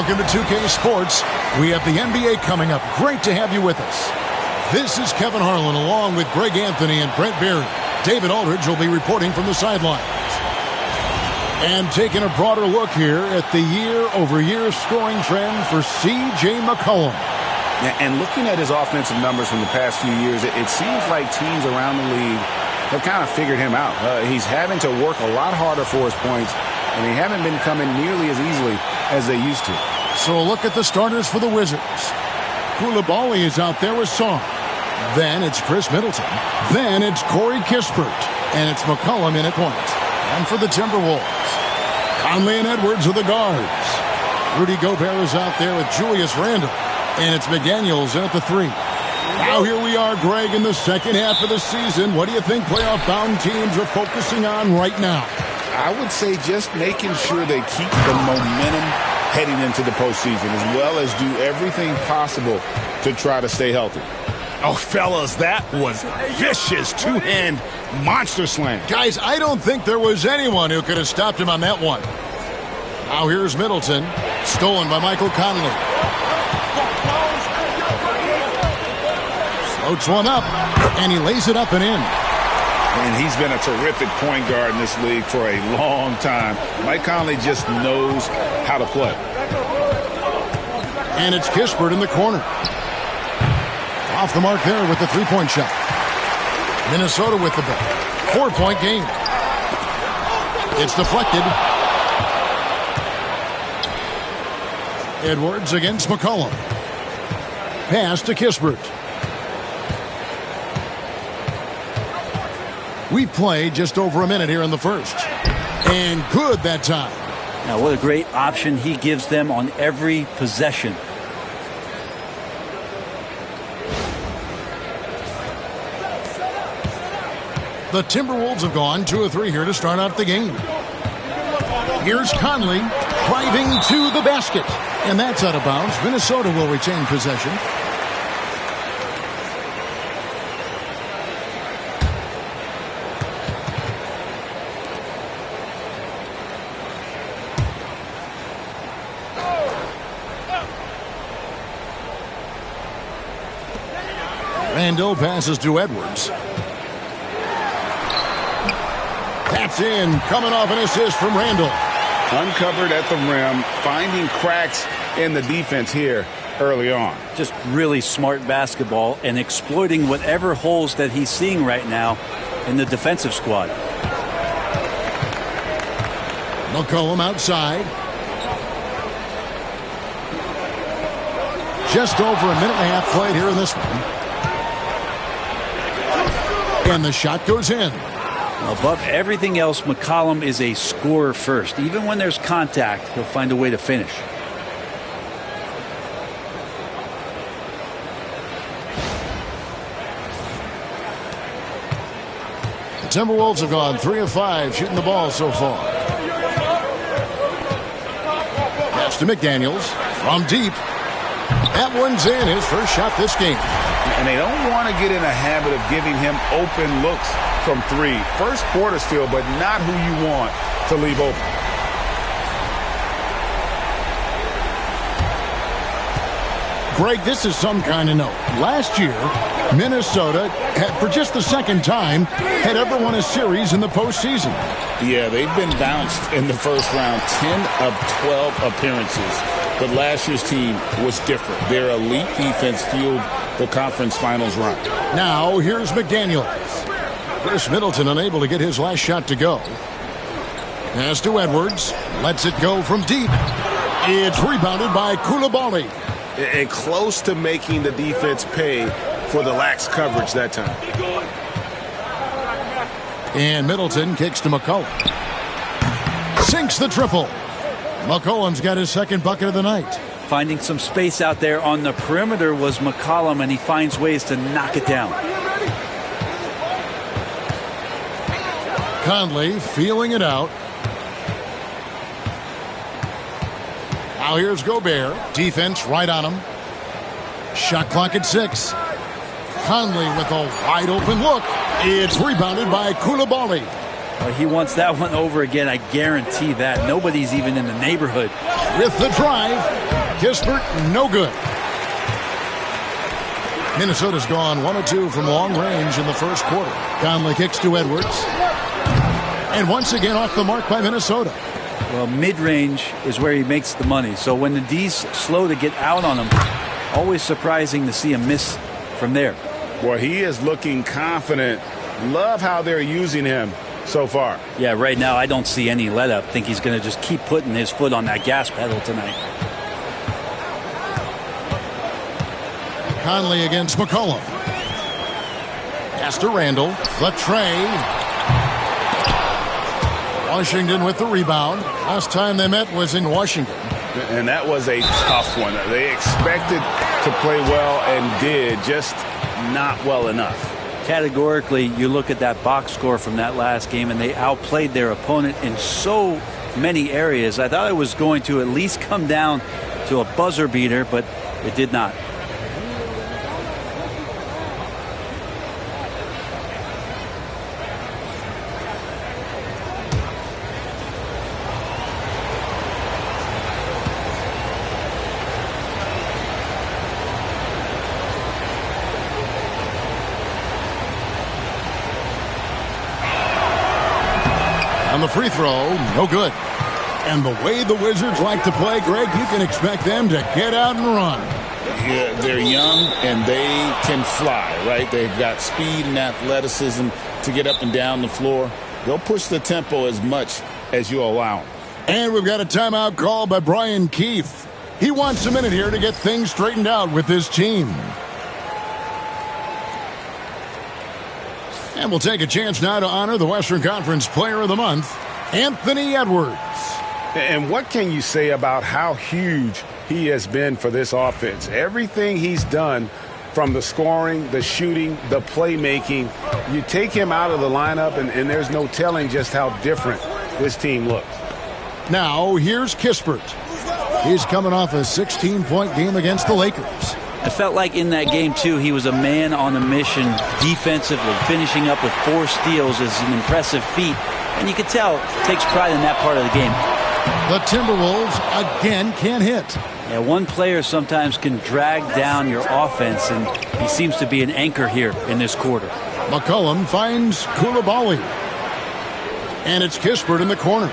welcome to 2K Sports. We have the NBA coming up. Great to have you with us. This is Kevin Harlan along with Greg Anthony and Brent Berry. David Aldridge will be reporting from the sidelines. And taking a broader look here at the year-over-year scoring trend for C.J. McCollum. And looking at his offensive numbers from the past few years, it seems like teams around the league have kind of figured him out. He's having to work a lot harder for his points, and they haven't been coming nearly as easily as they used to. So a look at the starters for the Wizards. Koulibaly is out there with Song. Then it's Chris Middleton. Then it's Corey Kispert. And it's McCollum in at point. And for the Timberwolves, Conley and Edwards are the guards. Rudy Gobert is out there with Julius Randle. And it's McDaniels in at the 3. Now here we are, Greg, in the second half of the season. What do you think playoff-bound teams are focusing on right now? I would say just making sure they keep the momentum heading into the postseason, as well as do everything possible to try to stay healthy. Oh, fellas, that was vicious two-hand monster slam. Guys, I don't think there was anyone who could have stopped him on that one. Now here's Middleton, stolen by Michael Conley. Floats one up, and he lays it up and in. And he's been a terrific point guard in this league for a long time. Mike Conley just knows how to play. And it's Kispert in the corner. Off the mark there with the three-point shot. Minnesota with the ball. 4-point game. It's deflected. Edwards against McCollum. Pass to Kispert. We've played just over a minute here in the first. And good that time. Now, what a great option he gives them on every possession. The Timberwolves have gone 2 of 3 here to start out the game. Here's Conley driving to the basket. And that's out of bounds. Minnesota will retain possession. Randle passes to Edwards. That's in, coming off an assist from Randle. Uncovered at the rim, finding cracks in the defense here early on. Just really smart basketball and exploiting whatever holes that he's seeing right now in the defensive squad. McCollum outside. Just over a minute and a half played here in this one. And the shot goes in. Above everything else, McCollum is a scorer first. Even when there's contact, he'll find a way to finish. The Timberwolves have gone 3 of 5 shooting the ball so far. Pass to McDaniels from deep. That one's in, his first shot this game. And they don't want to get in a habit of giving him open looks from 3. First quarter still, but not who you want to leave open. Greg, this is some kind of note. Last year, Minnesota, for just the second time, had ever won a series in the postseason. Yeah, they've been bounced in the first round, 10 of 12 appearances. But last year's team was different. Their elite defense fueled the conference finals run. Now, here's McDaniels. Chris Middleton unable to get his last shot to go. Pass to Edwards. Lets it go from deep. It's rebounded by Koulibaly. And close to making the defense pay for the lax coverage that time. And Middleton kicks to McCollum. Sinks the triple. McCollum's got his second bucket of the night. Finding some space out there on the perimeter was McCollum, and he finds ways to knock it down. Conley feeling it out. Now here's Gobert. Defense right on him. Shot clock at 6. Conley with a wide open look. It's rebounded by Koulibaly. He wants that one over again, I guarantee that. Nobody's even in the neighborhood. With the drive. Kispert, no good. Minnesota's gone 1 of 2 from long range in the first quarter. Conley kicks to Edwards. And once again off the mark by Minnesota. Well, mid-range is where he makes the money. So when the D's slow to get out on him, always surprising to see him miss from there. Well, he is looking confident. Love how they're using him so far. Yeah, right now I don't see any let-up. Think he's going to just keep putting his foot on that gas pedal tonight. Conley against McCollum. Pass to Randall. The tray. Washington with the rebound. Last time they met was in Washington. And that was a tough one. They expected to play well and did, just not well enough. Categorically, you look at that box score from that last game, and they outplayed their opponent in so many areas. I thought it was going to at least come down to a buzzer beater, but it did not. On the free throw, no good. And the way the Wizards like to play, Greg, you can expect them to get out and run. Yeah, they're young and they can fly, right? They've got speed and athleticism to get up and down the floor. They'll push the tempo as much as you allow them. And we've got a timeout call by Brian Keefe. He wants a minute here to get things straightened out with his team. And we'll take a chance now to honor the Western Conference Player of the Month, Anthony Edwards. And what can you say about how huge he has been for this offense? Everything he's done, from the scoring, the shooting, the playmaking, you take him out of the lineup, and there's no telling just how different this team looks. Now, here's Kispert. He's coming off a 16-point game against the Lakers. I felt like in that game, too, he was a man on a mission defensively. Finishing up with 4 steals is an impressive feat. And you can tell, takes pride in that part of the game. The Timberwolves, again, can't hit. Yeah, one player sometimes can drag down your offense, and he seems to be an anchor here in this quarter. McCollum finds Koulibaly. And it's Kispert in the corner.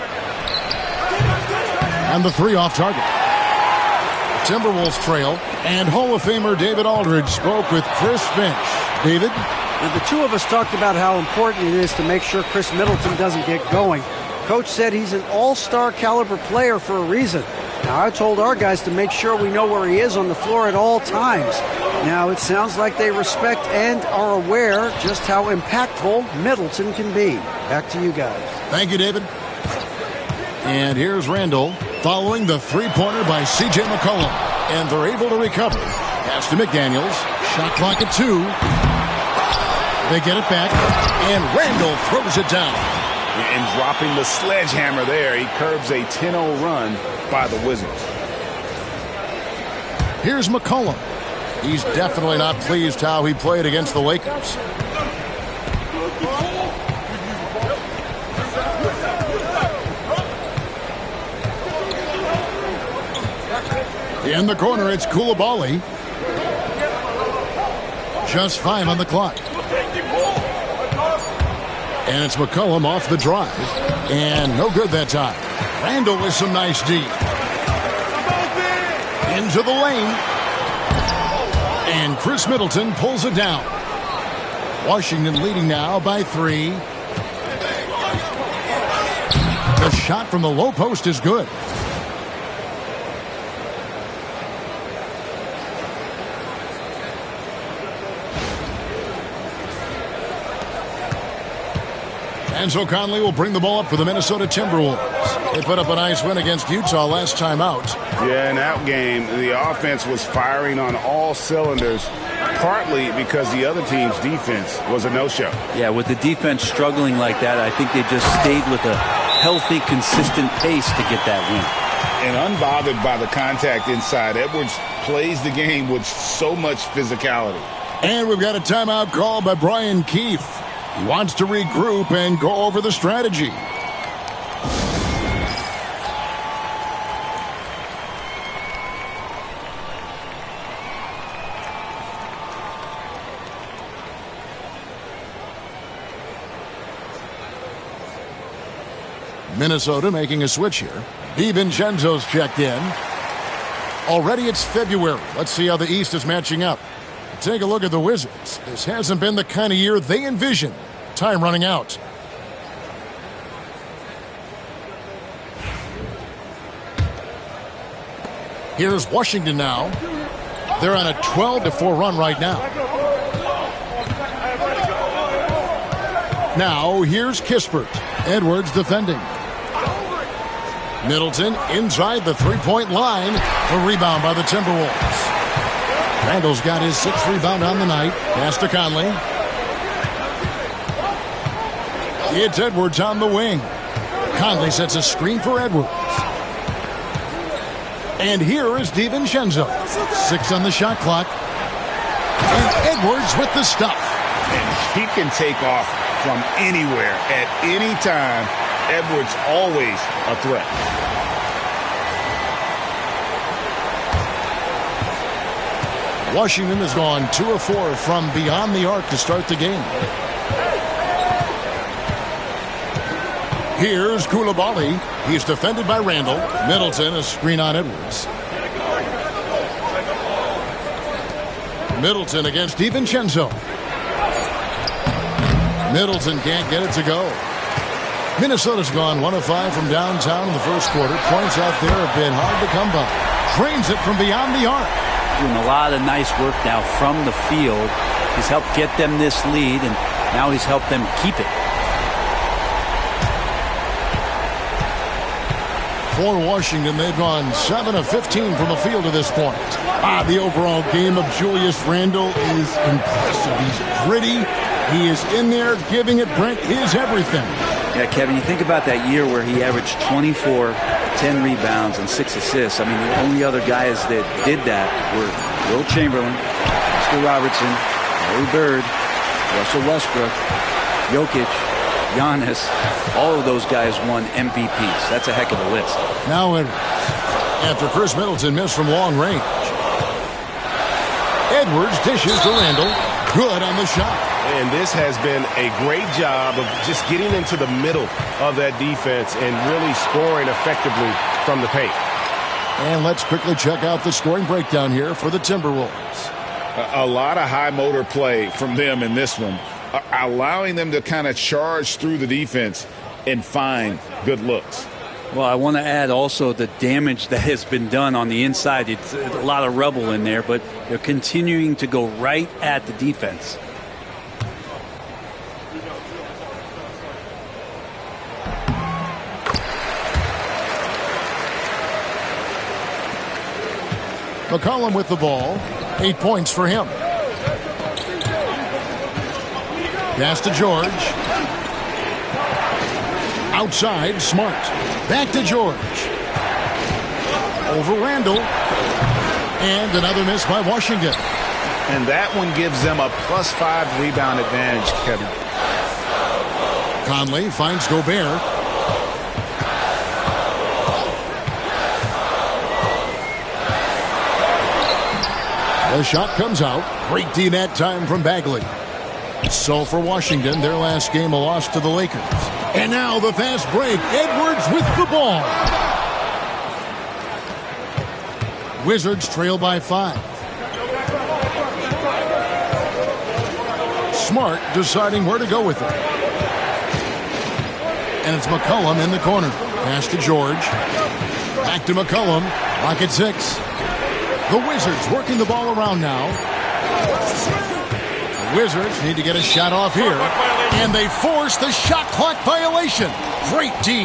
And the 3 off target. Timberwolves trail, and Hall of Famer David Aldridge spoke with Chris Finch. David? Now, the two of us talked about how important it is to make sure Chris Middleton doesn't get going. Coach said he's an all-star caliber player for a reason. Now, I told our guys to make sure we know where he is on the floor at all times. Now, it sounds like they respect and are aware just how impactful Middleton can be. Back to you guys. Thank you, David. And here's Randall following the three-pointer by C.J. McCollum. And they're able to recover. Pass to McDaniels. Shot clock at 2. They get it back. And Randall throws it down. And dropping the sledgehammer there, he curbs a 10-0 run by the Wizards. Here's McCollum. He's definitely not pleased how he played against the Lakers. In the corner, it's Koulibaly. Just 5 on the clock. And it's McCollum off the drive. And no good that time. Randall with some nice D. Into the lane. And Chris Middleton pulls it down. Washington leading now by 3. The shot from the low post is good. And so Conley will bring the ball up for the Minnesota Timberwolves. They put up a nice win against Utah last time out. Yeah, in that game, the offense was firing on all cylinders, partly because the other team's defense was a no-show. Yeah, with the defense struggling like that, I think they just stayed with a healthy, consistent pace to get that win. And unbothered by the contact inside, Edwards plays the game with so much physicality. And we've got a timeout called by Brian Keefe. He wants to regroup and go over the strategy. Minnesota making a switch here. DiVincenzo's checked in. Already it's February. Let's see how the East is matching up. Take a look at the Wizards. This hasn't been the kind of year they envisioned. Time running out. Here's Washington now. They're on a 12-4 run right now. Now here's Kispert. Edwards defending. Middleton inside the three-point line. The rebound by the Timberwolves. Randall's got his 6th rebound on the night. Pass to Conley. It's Edwards on the wing. Conley sets a screen for Edwards. And here is DiVincenzo. 6 on the shot clock. And Edwards with the stuff. And he can take off from anywhere at any time. Edwards always a threat. Washington has gone 2 of 4 from beyond the arc to start the game. Here's Koulibaly. He's defended by Randall. Middleton, a screen on Edwards. Middleton against DiVincenzo. Middleton can't get it to go. Minnesota's gone 1 of 5 from downtown in the first quarter. Points out there have been hard to come by. Drains it from beyond the arc. Doing a lot of nice work now from the field. He's helped get them this lead, and now he's helped them keep it. For Washington, they've gone 7 of 15 from the field to this point. The overall game of Julius Randle is impressive. He's gritty. He is in there giving it Brent his everything. Yeah, Kevin, you think about that year where he averaged 24, 10 rebounds, and 6 assists. I mean, the only other guys that did that were Will Chamberlain, Oscar Robertson, Larry Bird, Russell Westbrook, Jokic, Giannis. All of those guys won MVPs. That's a heck of a list. Now Edwards. After Chris Middleton missed from long range. Edwards dishes to Randall. Good on the shot. And this has been a great job of just getting into the middle of that defense and really scoring effectively from the paint. And let's quickly check out the scoring breakdown here for the Timberwolves. A lot of high motor play from them in this one, allowing them to kind of charge through the defense and find good looks. Well, I want to add also the damage that has been done on the inside. It's a lot of rubble in there, but they're continuing to go right at the defense. McCollum with the ball. 8 points for him. Pass to George. Outside, Smart. Back to George. Over Randall. And another miss by Washington. And that one gives them a +5 rebound advantage, Kevin. Conley finds Gobert. The shot comes out. Great D that time from Bagley. So for Washington, their last game a loss to the Lakers. And now the fast break. Edwards with the ball. Wizards trail by 5. Smart deciding where to go with it. And it's McCollum in the corner. Pass to George. Back to McCollum. Rocket 6. The Wizards working the ball around now. The Wizards need to get a shot off here. And they force the shot clock violation. Great D.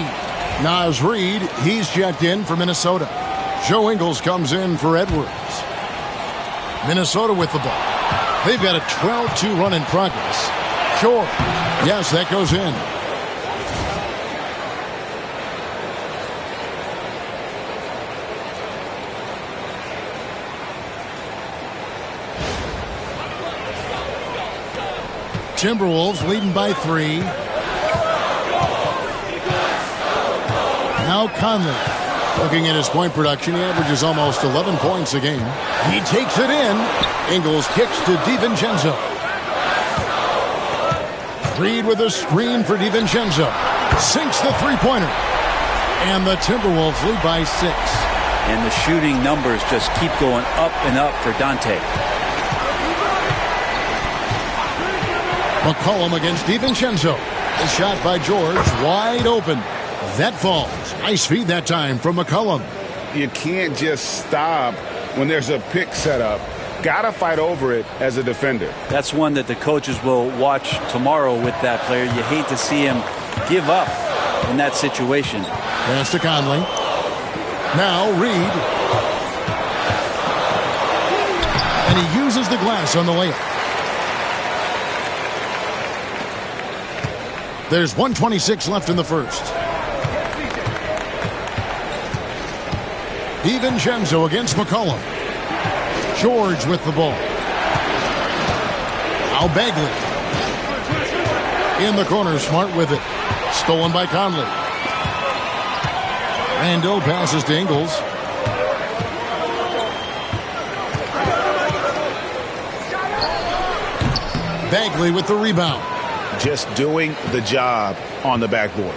Naz Reid, he's checked in for Minnesota. Joe Ingles comes in for Edwards. Minnesota with the ball. They've got a 12-2 run in progress. George. Yes, that goes in. Timberwolves leading by 3. Now Conley. Looking at his point production, he averages almost 11 points a game. He takes it in. Ingles kicks to DiVincenzo. Reid with a screen for DiVincenzo. Sinks the three-pointer. And the Timberwolves lead by 6. And the shooting numbers just keep going up and up for Dante. McCollum against DiVincenzo. The shot by George, wide open. That falls. Nice feed that time from McCollum. You can't just stop when there's a pick set up. Got to fight over it as a defender. That's one that the coaches will watch tomorrow with that player. You hate to see him give up in that situation. Pass to Conley. Now Reed. And he uses the glass on the layup. There's 1:26 left in the first. DiVincenzo against McCollum. George with the ball. Now Bagley. In the corner, Smart with it. Stolen by Conley. Randall passes to Ingles. Bagley with the rebound. Just doing the job on the backboard.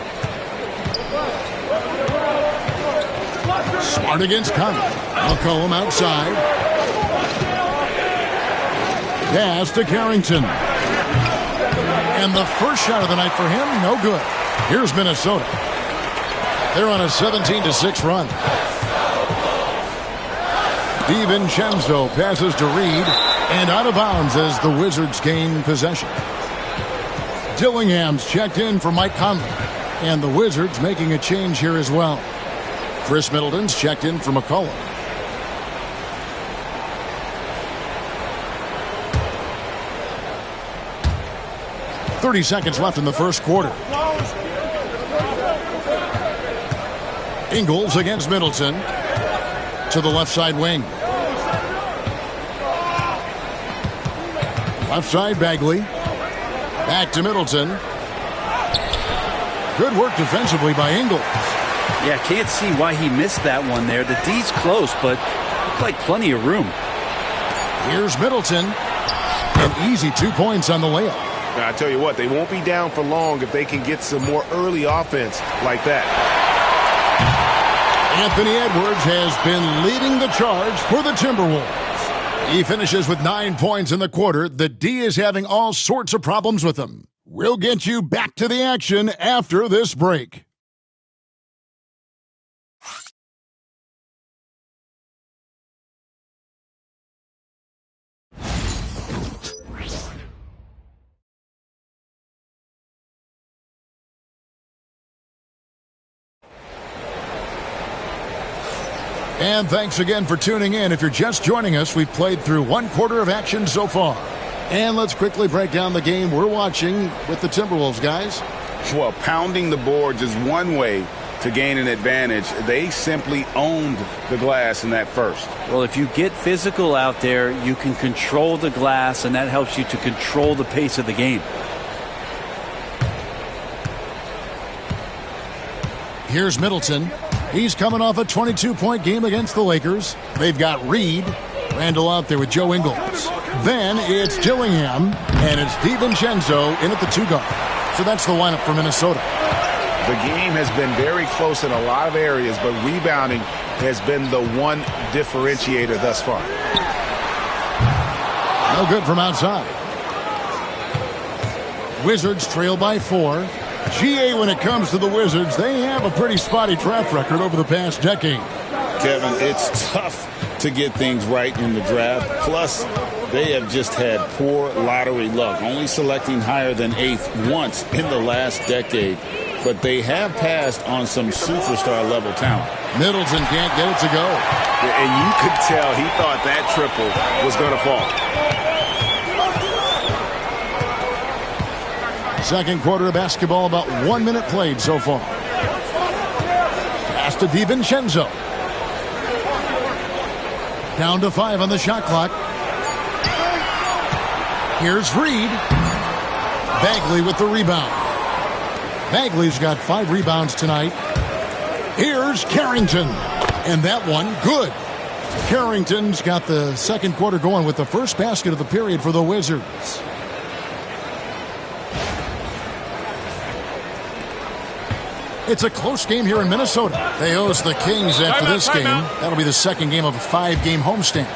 Smart against Conley. McCollum outside. Pass to Carrington. And the first shot of the night for him, no good. Here's Minnesota. They're on a 17-6 run. DiVincenzo passes to Reed. And out of bounds as the Wizards gain possession. Dillingham's checked in for Mike Conley. And the Wizards making a change here as well. Chris Middleton's checked in for McCollum. .30 seconds left in the first quarter. Ingles against Middleton. To the left side wing. Left side Bagley. Back to Middleton. Good work defensively by Ingles. Yeah, can't see why he missed that one there. The D's close, but looked like plenty of room. Here's Middleton. An easy 2 points on the layup. Now, I tell you what, they won't be down for long if they can get some more early offense like that. Anthony Edwards has been leading the charge for the Timberwolves. He finishes with 9 points in the quarter. The D is having all sorts of problems with him. We'll get you back to the action after this break. And thanks again for tuning in. If you're just joining us, we've played through 1 quarter of action so far. And let's quickly break down the game we're watching with the Timberwolves, guys. Well, pounding the boards is one way to gain an advantage. They simply owned the glass in that first. Well, if you get physical out there, you can control the glass, and that helps you to control the pace of the game. Here's Middleton. He's coming off a 22-point game against the Lakers. They've got Reed. Randall out there with Joe Ingles. Then it's Dillingham, and it's DiVincenzo in at the 2 guard. So that's the lineup for Minnesota. The game has been very close in a lot of areas, but rebounding has been the one differentiator thus far. No good from outside. Wizards trail by 4. GA, when it comes to the Wizards, they have a pretty spotty track record over the past decade. Kevin, it's tough to get things right in the draft. Plus, they have just had poor lottery luck, only selecting higher than 8th once in the last decade. But they have passed on some superstar-level talent. Middleton can't get it to go. And you could tell he thought that triple was going to fall. Second quarter of basketball, about 1 minute played so far. Pass to DiVincenzo. Down to 5 on the shot clock. Here's Reed. Bagley with the rebound. Bagley's got 5 rebounds tonight. Here's Carrington. And that one, good. Carrington's got the second quarter going with the first basket of the period for the Wizards. It's a close game here in Minnesota. They host the Kings after this game. That'll be the second game of a 5-game homestand.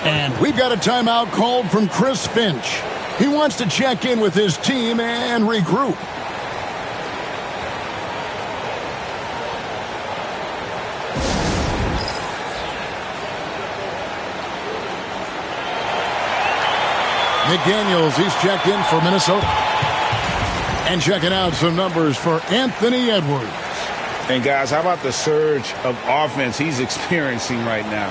And we've got a timeout called from Chris Finch. He wants to check in with his team and regroup. McDaniels, he's checked in for Minnesota. And checking out some numbers for Anthony Edwards. And guys, how about the surge of offense he's experiencing right now?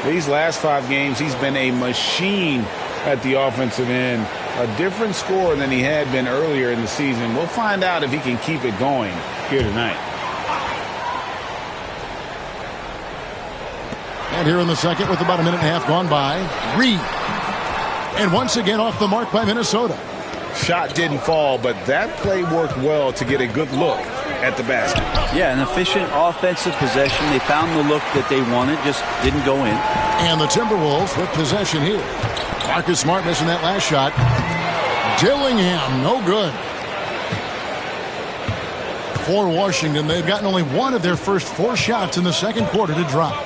These last 5 games, he's been a machine at the offensive end. A different score than he had been earlier in the season. We'll find out if he can keep it going here tonight. And here in the second, with about a minute and a half gone by, Reed. And once again off the mark by Minnesota. Shot didn't fall, but that play worked well to get a good look at the basket. Yeah, an efficient offensive possession. They found the look that they wanted, just didn't go in. And the Timberwolves with possession here. Marcus Smart missing that last shot. Dillingham, no good. For Washington, they've gotten only one of their first 4 shots in the second quarter to drop.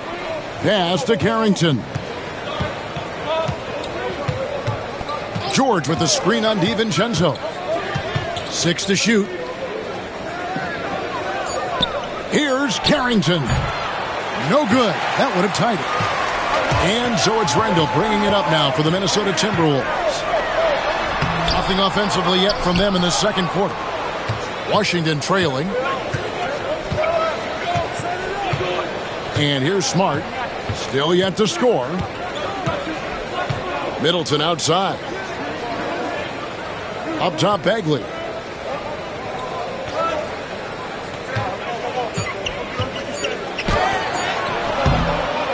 Pass to Carrington. George with the screen on DiVincenzo. 6 to shoot. Here's Carrington. No good. That would have tied it. And so it's Randall bringing it up now for the Minnesota Timberwolves. Nothing offensively yet from them in the second quarter. Washington trailing. And here's Smart. Still yet to score. Middleton outside. Up top, Bagley.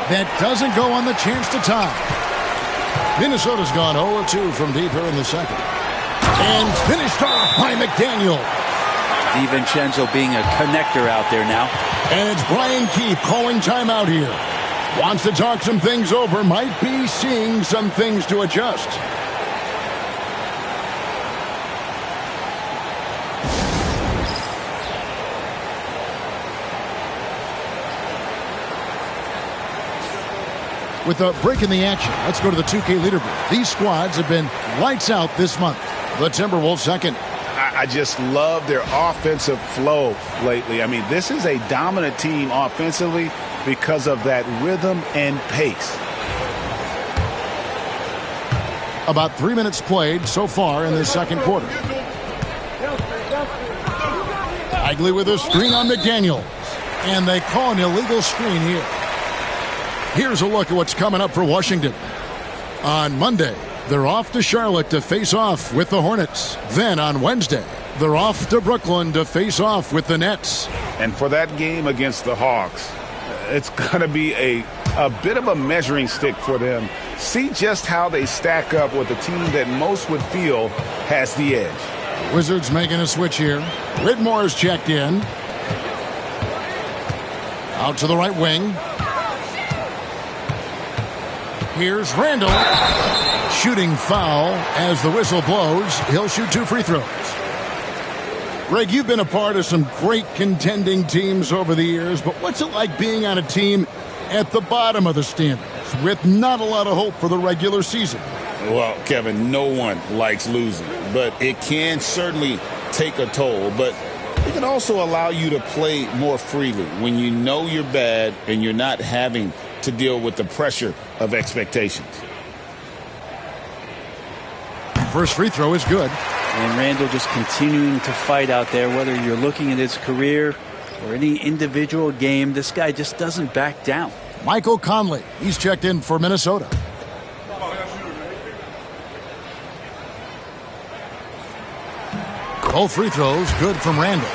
That doesn't go on the chance to tie. Minnesota's gone 0-2 from deep here in the second. And finished off by McDaniel. DiVincenzo being a connector out there now. And it's Brian Keefe calling timeout here. Wants to talk some things over. Might be seeing some things to adjust. With a break in the action, let's go to the 2K leaderboard. These squads have been lights out this month. The Timberwolves second. I just love their offensive flow lately. I mean, this is a dominant team offensively because of that rhythm and pace. About 3 minutes played so far in the second quarter. Bagley with a screen on McDaniel. And they call an illegal screen here. Here's a look at what's coming up for Washington. On Monday, they're off to Charlotte to face off with the Hornets. Then on Wednesday, they're off to Brooklyn to face off with the Nets. And for that game against the Hawks, it's going to be a bit of a measuring stick for them. See just how they stack up with a team that most would feel has the edge. Wizards making a switch here. Whitmore's checked in. Out to the right wing. Here's Randall. Shooting foul as the whistle blows. He'll shoot 2 free throws. Greg, you've been a part of some great contending teams over the years, but what's it like being on a team at the bottom of the standings with not a lot of hope for the regular season? Well, Kevin, no one likes losing, but it can certainly take a toll. But it can also allow you to play more freely when you know you're bad and you're not having to deal with the pressure of expectations. First free throw is good. And Randall just continuing to fight out there, whether you're looking at his career or any individual game. This guy just doesn't back down. Michael Conley, he's checked in for Minnesota. Both free throws good from Randall.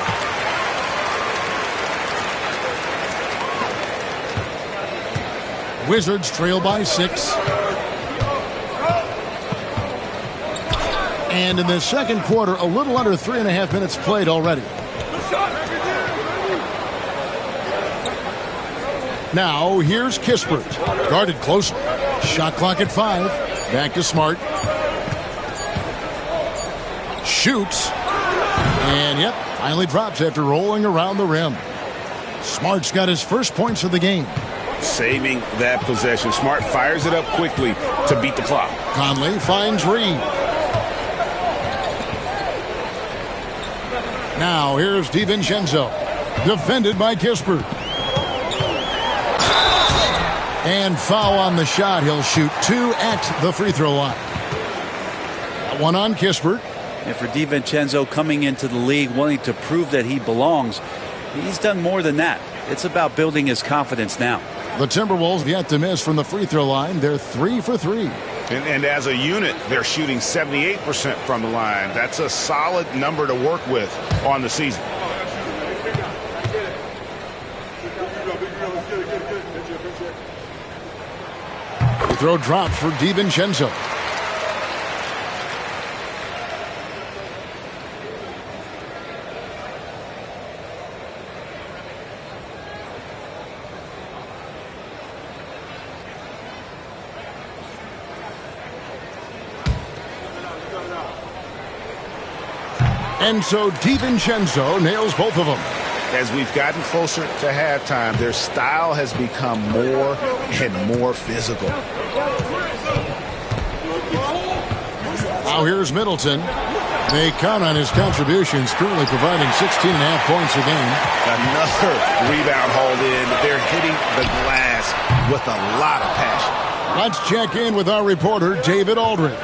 Wizards trail by 6. And in the second quarter, a little under 3.5 minutes played already. Now, here's Kispert. Guarded closely. Shot clock at 5. Back to Smart. Shoots. And, yep, finally drops after rolling around the rim. Smart's got his first points of the game. Saving that possession. Smart fires it up quickly to beat the clock. Conley finds Reed. Now here's DiVincenzo. Defended by Kispert. And foul on the shot. He'll shoot 2 at the free throw line. That one on Kispert. And for DiVincenzo coming into the league wanting to prove that he belongs, he's done more than that. It's about building his confidence now. The Timberwolves yet to miss from the free throw line. They're 3 for 3. And as a unit, they're shooting 78% from the line. That's a solid number to work with on the season. Free throw drop for DiVincenzo. And so DiVincenzo nails both of them. As we've gotten closer to halftime, their style has become more and more physical. Now here's Middleton. They count on his contributions, currently providing 16.5 points a game. Another rebound hauled in. They're hitting the glass with a lot of passion. Let's check in with our reporter, David Aldridge.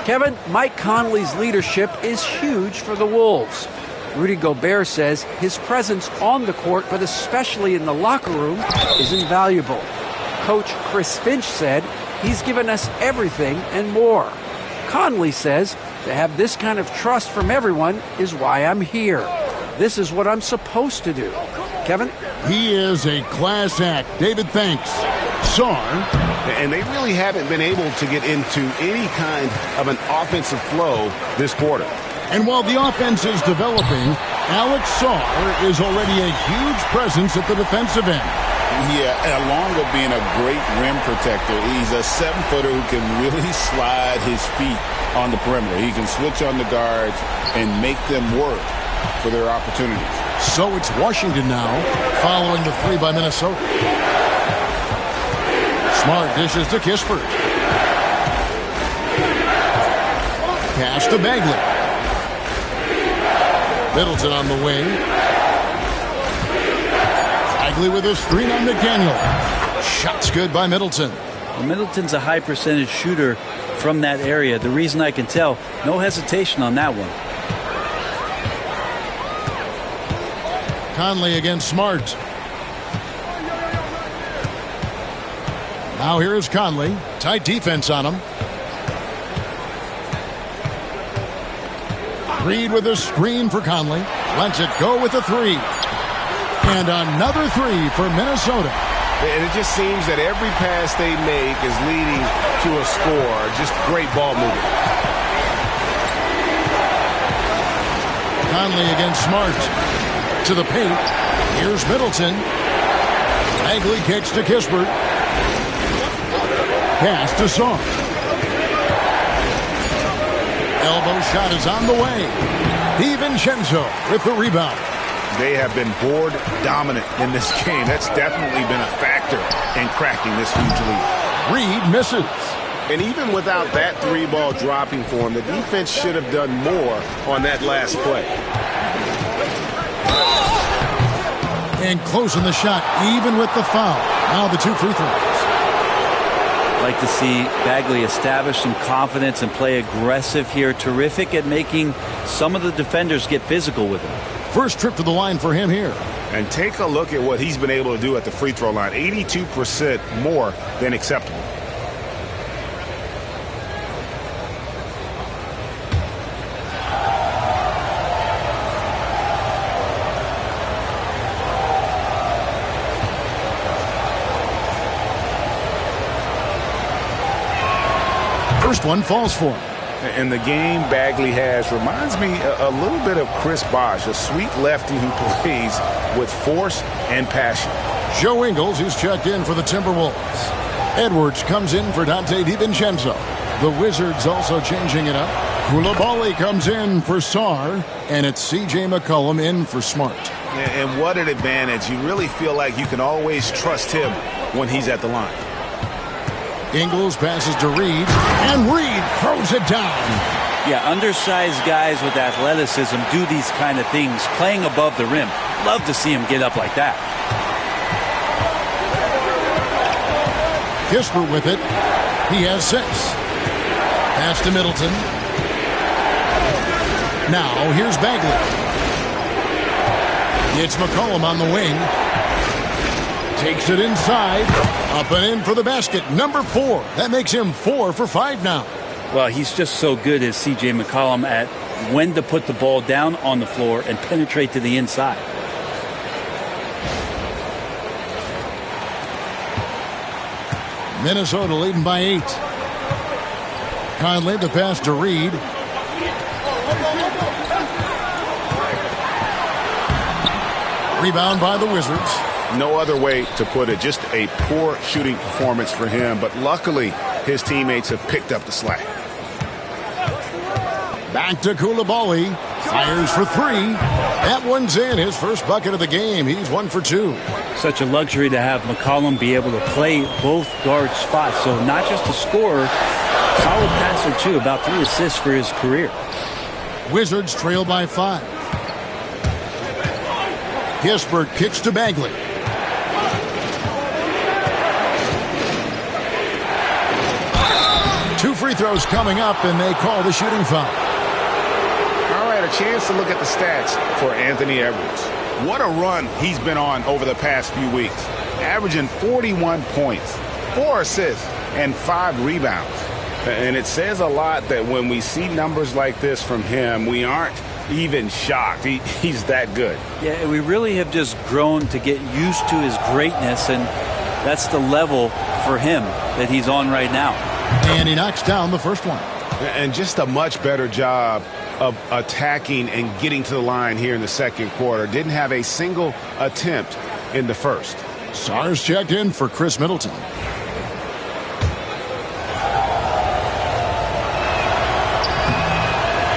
Kevin, Mike Conley's leadership is huge for the Wolves. Rudy Gobert says his presence on the court, but especially in the locker room, is invaluable. Coach Chris Finch said he's given us everything and more. Conley says to have this kind of trust from everyone is why I'm here. This is what I'm supposed to do. Kevin? He is a class act. David, thanks. Sar. And they really haven't been able to get into any kind of an offensive flow this quarter. And while the offense is developing, Alex Sar is already a huge presence at the defensive end. Yeah, along with being a great rim protector, he's a 7-footer who can really slide his feet on the perimeter. He can switch on the guards and make them work for their opportunities. So it's Washington now, following the 3 by Minnesota. Smart dishes to Kispert. Pass to Bagley. Middleton on the wing. Bagley with a screen on McDaniel. Shot's good by Middleton. Well, Middleton's a high percentage shooter from that area. The reason I can tell, no hesitation on that one. Conley against Smart. Now here is Conley. Tight defense on him. Reed with a screen for Conley. Lets it go with a 3. And another 3 for Minnesota. And it just seems that every pass they make is leading to a score. Just great ball movement. Conley against Smart. To the paint. Here's Middleton. Bagley kicks to Kispert. Pass to Sar. Elbow shot is on the way. DiVincenzo with the rebound. They have been board dominant in this game. That's definitely been a factor in cracking this huge lead. Reed misses. And even without that 3-ball dropping for him, the defense should have done more on that last play. And closing the shot, even with the foul. Now the 2 free throws. Like to see Bagley establish some confidence and play aggressive here. Terrific at making some of the defenders get physical with him. First trip to the line for him here. And take a look at what he's been able to do at the free throw line. 82% more than acceptable. First one falls for him. And the game Bagley has reminds me a little bit of Chris Bosh, a sweet lefty who plays with force and passion. Joe Ingles, who's checked in for the Timberwolves. Edwards comes in for Dante DiVincenzo. The Wizards also changing it up. Koulibaly comes in for Sar, and it's C.J. McCollum in for Smart. And what an advantage. You really feel like you can always trust him when he's at the line. Ingles passes to Reed, and Reed throws it down. Yeah, undersized guys with athleticism do these kind of things, playing above the rim. Love to see him get up like that. Kispert with it. He has 6. Pass to Middleton. Now here's Bagley. It's McCollum on the wing. Takes it inside. Up and in for the basket. Number 4. That makes him 4 for 5 now. Well, he's just so good as C.J. McCollum at when to put the ball down on the floor and penetrate to the inside. Minnesota leading by 8. Conley the pass to Reed. Rebound by the Wizards. No other way to put it. Just a poor shooting performance for him. But luckily, his teammates have picked up the slack. Back to Koulibaly. Fires for 3. That one's in. His first bucket of the game. He's 1 for 2. Such a luxury to have McCollum be able to play both guard spots. So not just a scorer, solid passer too. About 3 assists for his career. Wizards trail by 5. Kispert kicks to Bagley. Two free throws coming up, and they call the shooting foul. All right, a chance to look at the stats for Anthony Edwards. What a run he's been on over the past few weeks. Averaging 41 points, 4 assists, and 5 rebounds. And it says a lot that when we see numbers like this from him, we aren't even shocked. He's that good. Yeah, we really have just grown to get used to his greatness, and that's the level for him that he's on right now. And he knocks down the first one. And just a much better job of attacking and getting to the line here in the second quarter. Didn't have a single attempt in the first. Sars checked in for Chris Middleton.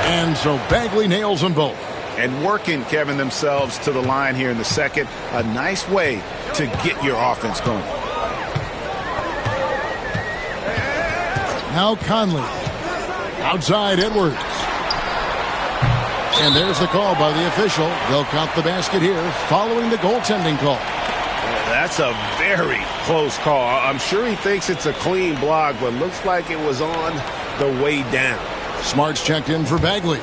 And so Bagley nails them both. And working, Kevin, themselves to the line here in the second. A nice way to get your offense going. Now Conley. Outside Edwards. And there's the call by the official. They'll count the basket here following the goaltending call. That's a very close call. I'm sure he thinks it's a clean block, but looks like it was on the way down. Smart's checked in for Bagley.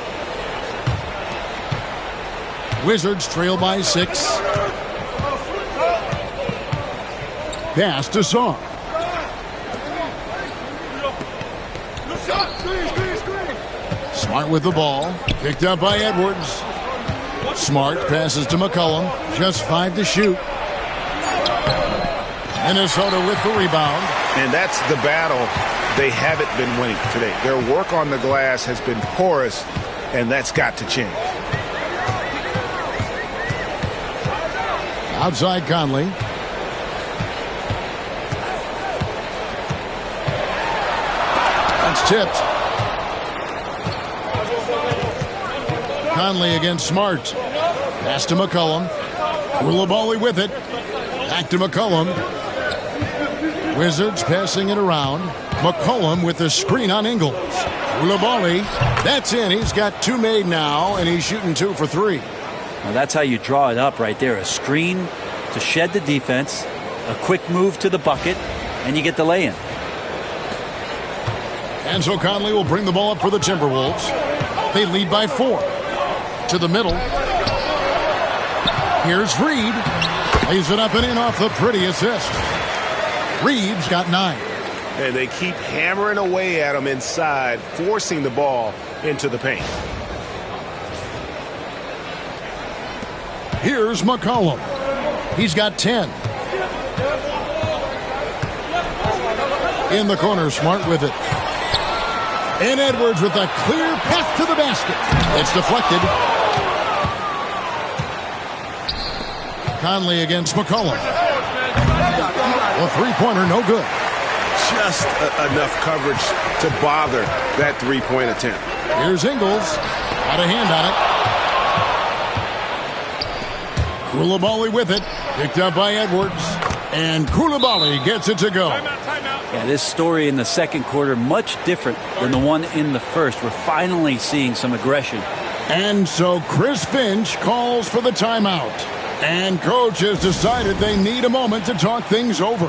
Wizards trail by 6. Pass to Song. Smart with the ball. Picked up by Edwards. Smart passes to McCollum. Just 5 to shoot. Minnesota with the rebound. And that's the battle they haven't been winning today. Their work on the glass has been porous, and that's got to change. Outside Conley. That's tipped. Conley against Smart. Pass to McCollum. Koulibaly with it. Back to McCollum. Wizards passing it around. McCollum with the screen on Ingles. Koulibaly. That's in. He's got 2 made now, and he's shooting 2 for 3. Now that's how you draw it up right there. A screen to shed the defense, a quick move to the bucket, and you get the lay-in. And so Conley will bring the ball up for the Timberwolves. They lead by 4. To the middle. Here's Reed. Lays it up and in off the pretty assist. Reed's got 9. And they keep hammering away at him inside, forcing the ball into the paint. Here's McCollum. He's got 10. In the corner, Smart with it. And Edwards with a clear path to the basket. It's deflected. Conley against McCollum. A three-pointer, no good. Just enough coverage to bother that three-point attempt. Here's Ingles. Got a hand on it. Koulibaly with it. Picked up by Edwards. And Koulibaly gets it to go. Yeah, this story in the second quarter, much different than the one in the first. We're finally seeing some aggression. And so Chris Finch calls for the timeout. And coach has decided they need a moment to talk things over.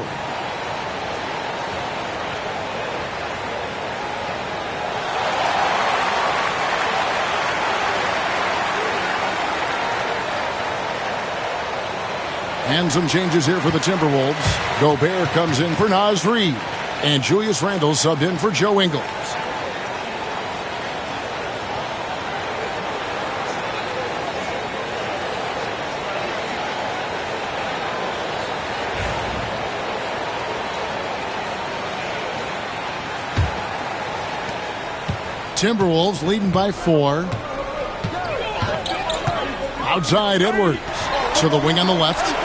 And some changes here for the Timberwolves. Gobert comes in for Naz Reid. And Julius Randle subbed in for Joe Ingles. Timberwolves leading by 4. Outside Edwards to the wing on the left.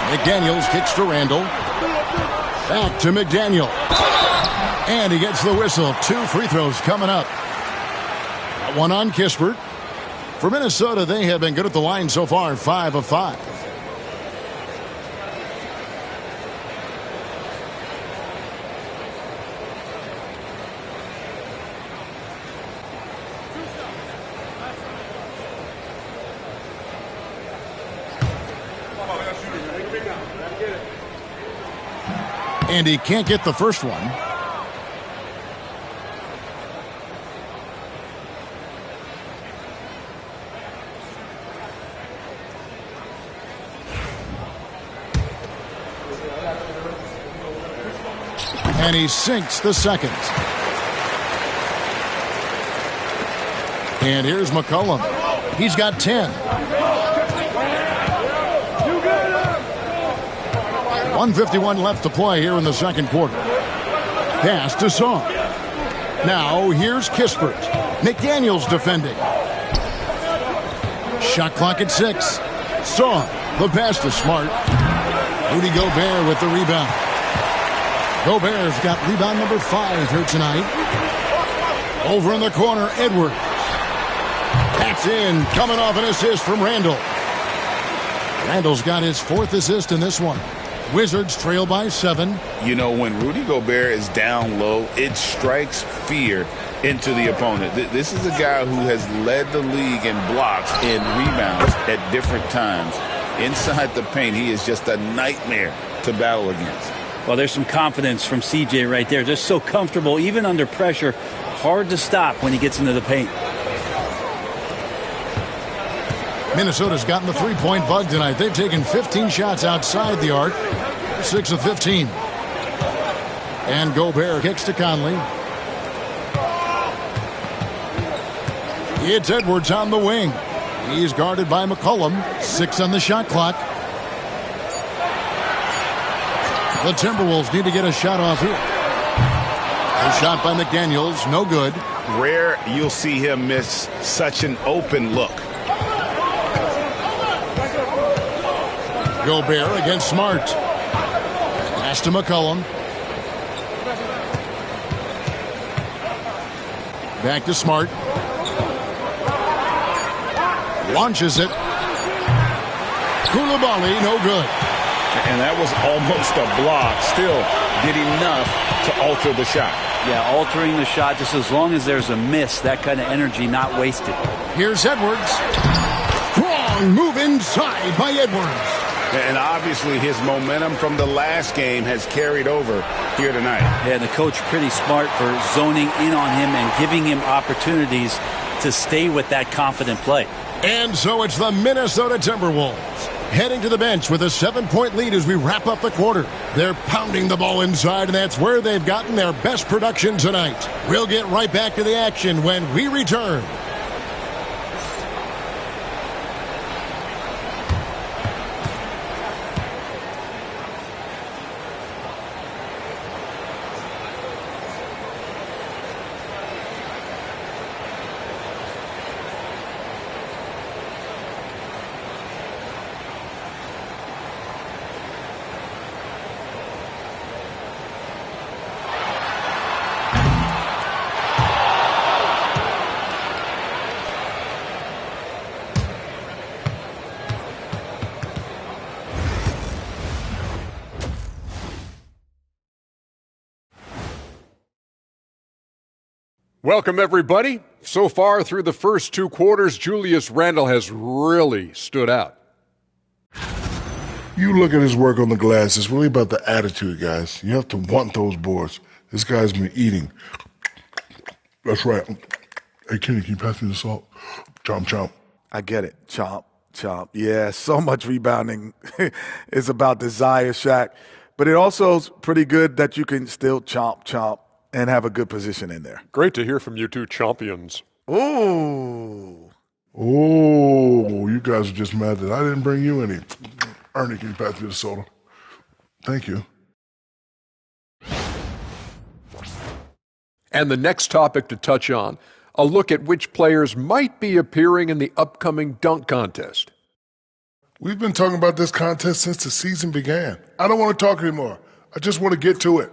McDaniels kicks to Randle. Back to McDaniel. And he gets the whistle. 2 free throws coming up. That one on Kispert. For Minnesota, they have been good at the line so far, 5 of 5. And he can't get the first one. And he sinks the second. And here's McCollum. He's got 10. 1:51 left to play here in the second quarter. Pass to Song. Now here's Kispert. McDaniels defending. Shot clock at 6. Song. The pass to Smart. Rudy Gobert with the rebound. Gobert's got rebound number 5 here tonight. Over in the corner, Edwards. That's in. Coming off an assist from Randle. Randle's got his 4th assist in this one. Wizards trail by 7. You know, when Rudy Gobert is down low, it strikes fear into the opponent. This is a guy who has led the league in blocks and rebounds at different times. Inside the paint, he is just a nightmare to battle against. Well, there's some confidence from CJ right there. Just so comfortable, even under pressure. Hard to stop when he gets into the paint. Minnesota's gotten the three-point bug tonight. They've taken 15 shots outside the arc. 6 of 15. And Gobert kicks to Conley. It's Edwards on the wing. He's guarded by McCollum. 6 on the shot clock. The Timberwolves need to get a shot off here. A shot by McDaniels, no good. Rare you'll see him miss such an open look. Gobert against Smart. Pass to McCollum. Back to Smart. Launches it. Koulibaly, no good. And that was almost a block. Still did enough to alter the shot. Yeah, altering the shot just as long as there's a miss. That kind of energy not wasted. Here's Edwards. Strong move inside by Edwards. And obviously his momentum from the last game has carried over here tonight. Yeah, the coach pretty smart for zoning in on him and giving him opportunities to stay with that confident play. And so it's the Minnesota Timberwolves heading to the bench with a 7-point lead as we wrap up the quarter. They're pounding the ball inside, and that's where they've gotten their best production tonight. We'll get right back to the action when we return. Welcome, everybody. So far through the first two quarters, Julius Randle has really stood out. You look at his work on the glass, it's really about the attitude, guys. You have to want those boards. This guy's been eating. That's right. Hey, Kenny, can you pass me the salt? Chomp, chomp. I get it. Chomp, chomp. Yeah, so much rebounding is about desire, Shaq. But it also is pretty good that you can still chomp, chomp, and have a good position in there. Great to hear from you two champions. Ooh. Oh, you guys are just mad that I didn't bring you any. Ernie, can you pass me the soda? Thank you. And the next topic to touch on, a look at which players might be appearing in the upcoming dunk contest. We've been talking about this contest since the season began. I don't want to talk anymore. I just want to get to it.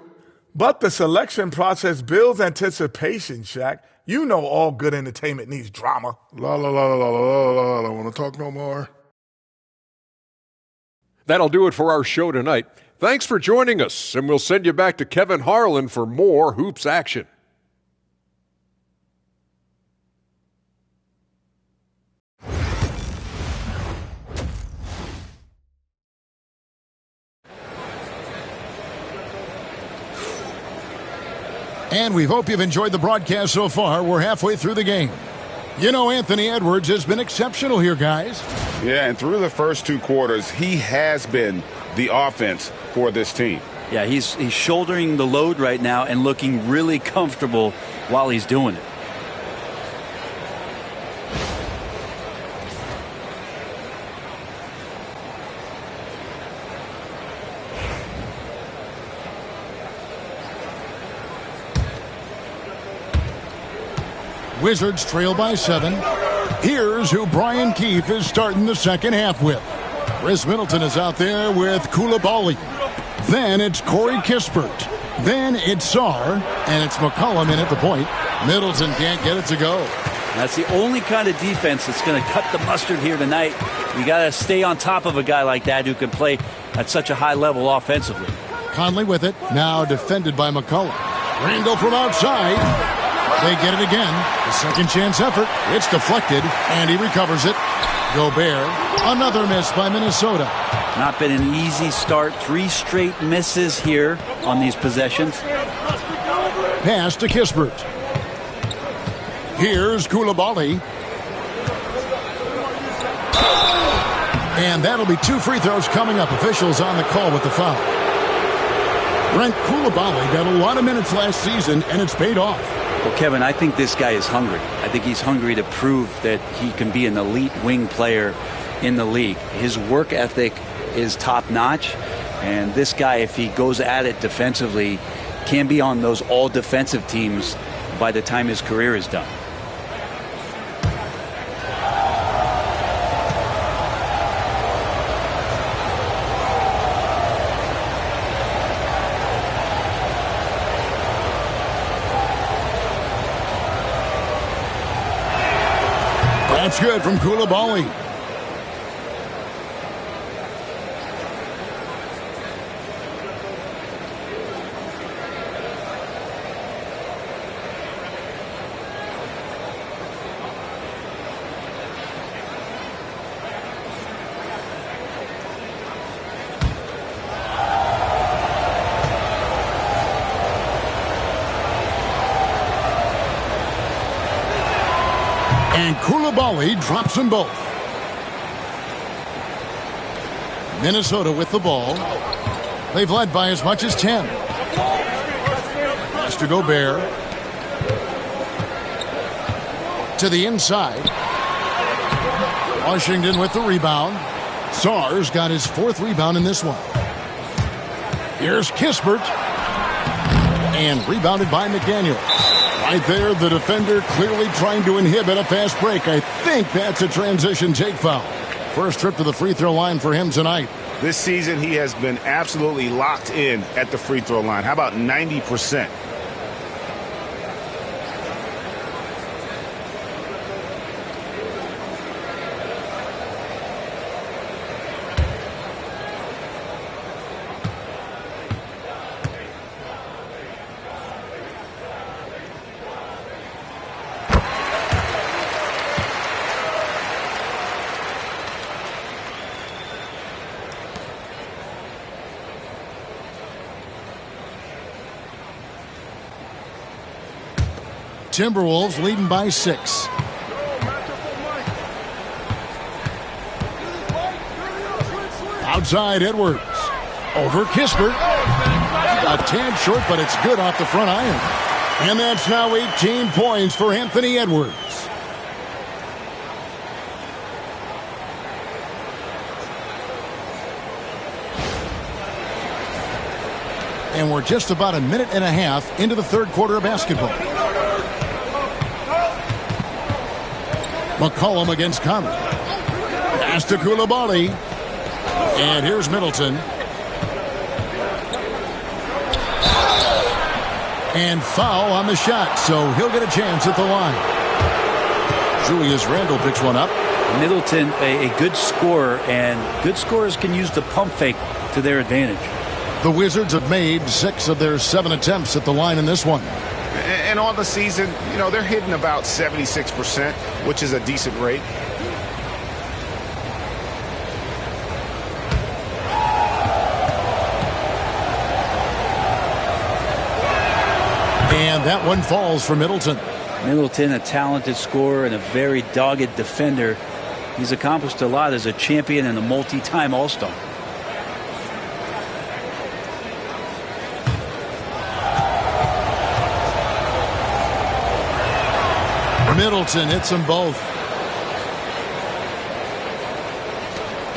But the selection process builds anticipation, Shaq. You know all good entertainment needs drama. La la la la la la la. I don't want to talk no more. That'll do it for our show tonight. Thanks for joining us, and we'll send you back to Kevin Harlan for more hoops action. And we hope you've enjoyed the broadcast so far. We're halfway through the game. You know, Anthony Edwards has been exceptional here, guys. Yeah, and through the first two quarters, he has been the offense for this team. Yeah, he's shouldering the load right now and looking really comfortable while he's doing it. Wizards trail by 7. Here's who Brian Keefe is starting the second half with. Chris Middleton is out there with Koulibaly. Then it's Corey Kispert. Then it's Sarr. And it's McCollum in at the point. Middleton can't get it to go. That's the only kind of defense that's going to cut the mustard here tonight. You got to stay on top of a guy like that who can play at such a high level offensively. Conley with it. Now defended by McCollum. Randle from outside. They get it again. The second chance effort. It's deflected, and he recovers it. Gobert. Another miss by Minnesota. Not been an easy start. 3 straight misses here on these possessions. Pass to Kispert. Here's Koulibaly. And that'll be 2 free throws coming up. Officials on the call with the foul. Brent Koulibaly got a lot of minutes last season, and it's paid off. Well, Kevin, I think this guy is hungry. I think he's hungry to prove that he can be an elite wing player in the league. His work ethic is top-notch, and this guy, if he goes at it defensively, can be on those all-defensive teams by the time his career is done. That's good from Koulibaly. And Koulibaly drops them both. Minnesota with the ball. They've led by as much as 10. Pass to Gobert. To the inside. Washington with the rebound. Sarr's got his 4th rebound in this one. Here's Kispert. And rebounded by McDaniels. Right there, the defender clearly trying to inhibit a fast break. I think that's a transition take foul. First trip to the free throw line for him tonight. This season, he has been absolutely locked in at the free throw line. How about 90%? Timberwolves leading by 6. Outside Edwards. Over Kispert. A tad short, but it's good off the front iron. And that's now 18 points for Anthony Edwards. And we're just about a minute and a half into the third quarter of basketball. McCollum against Conley. Pass to Koulibaly. And here's Middleton. And foul on the shot, so he'll get a chance at the line. Julius Randle picks one up. Middleton, a good scorer, and good scorers can use the pump fake to their advantage. The Wizards have made 6 of their 7 attempts at the line in this one. And on the season, you know, they're hitting about 76%, which is a decent rate. And that one falls for Middleton. Middleton, a talented scorer and a very dogged defender. He's accomplished a lot as a champion and a multi-time All-Star. Middleton hits them both.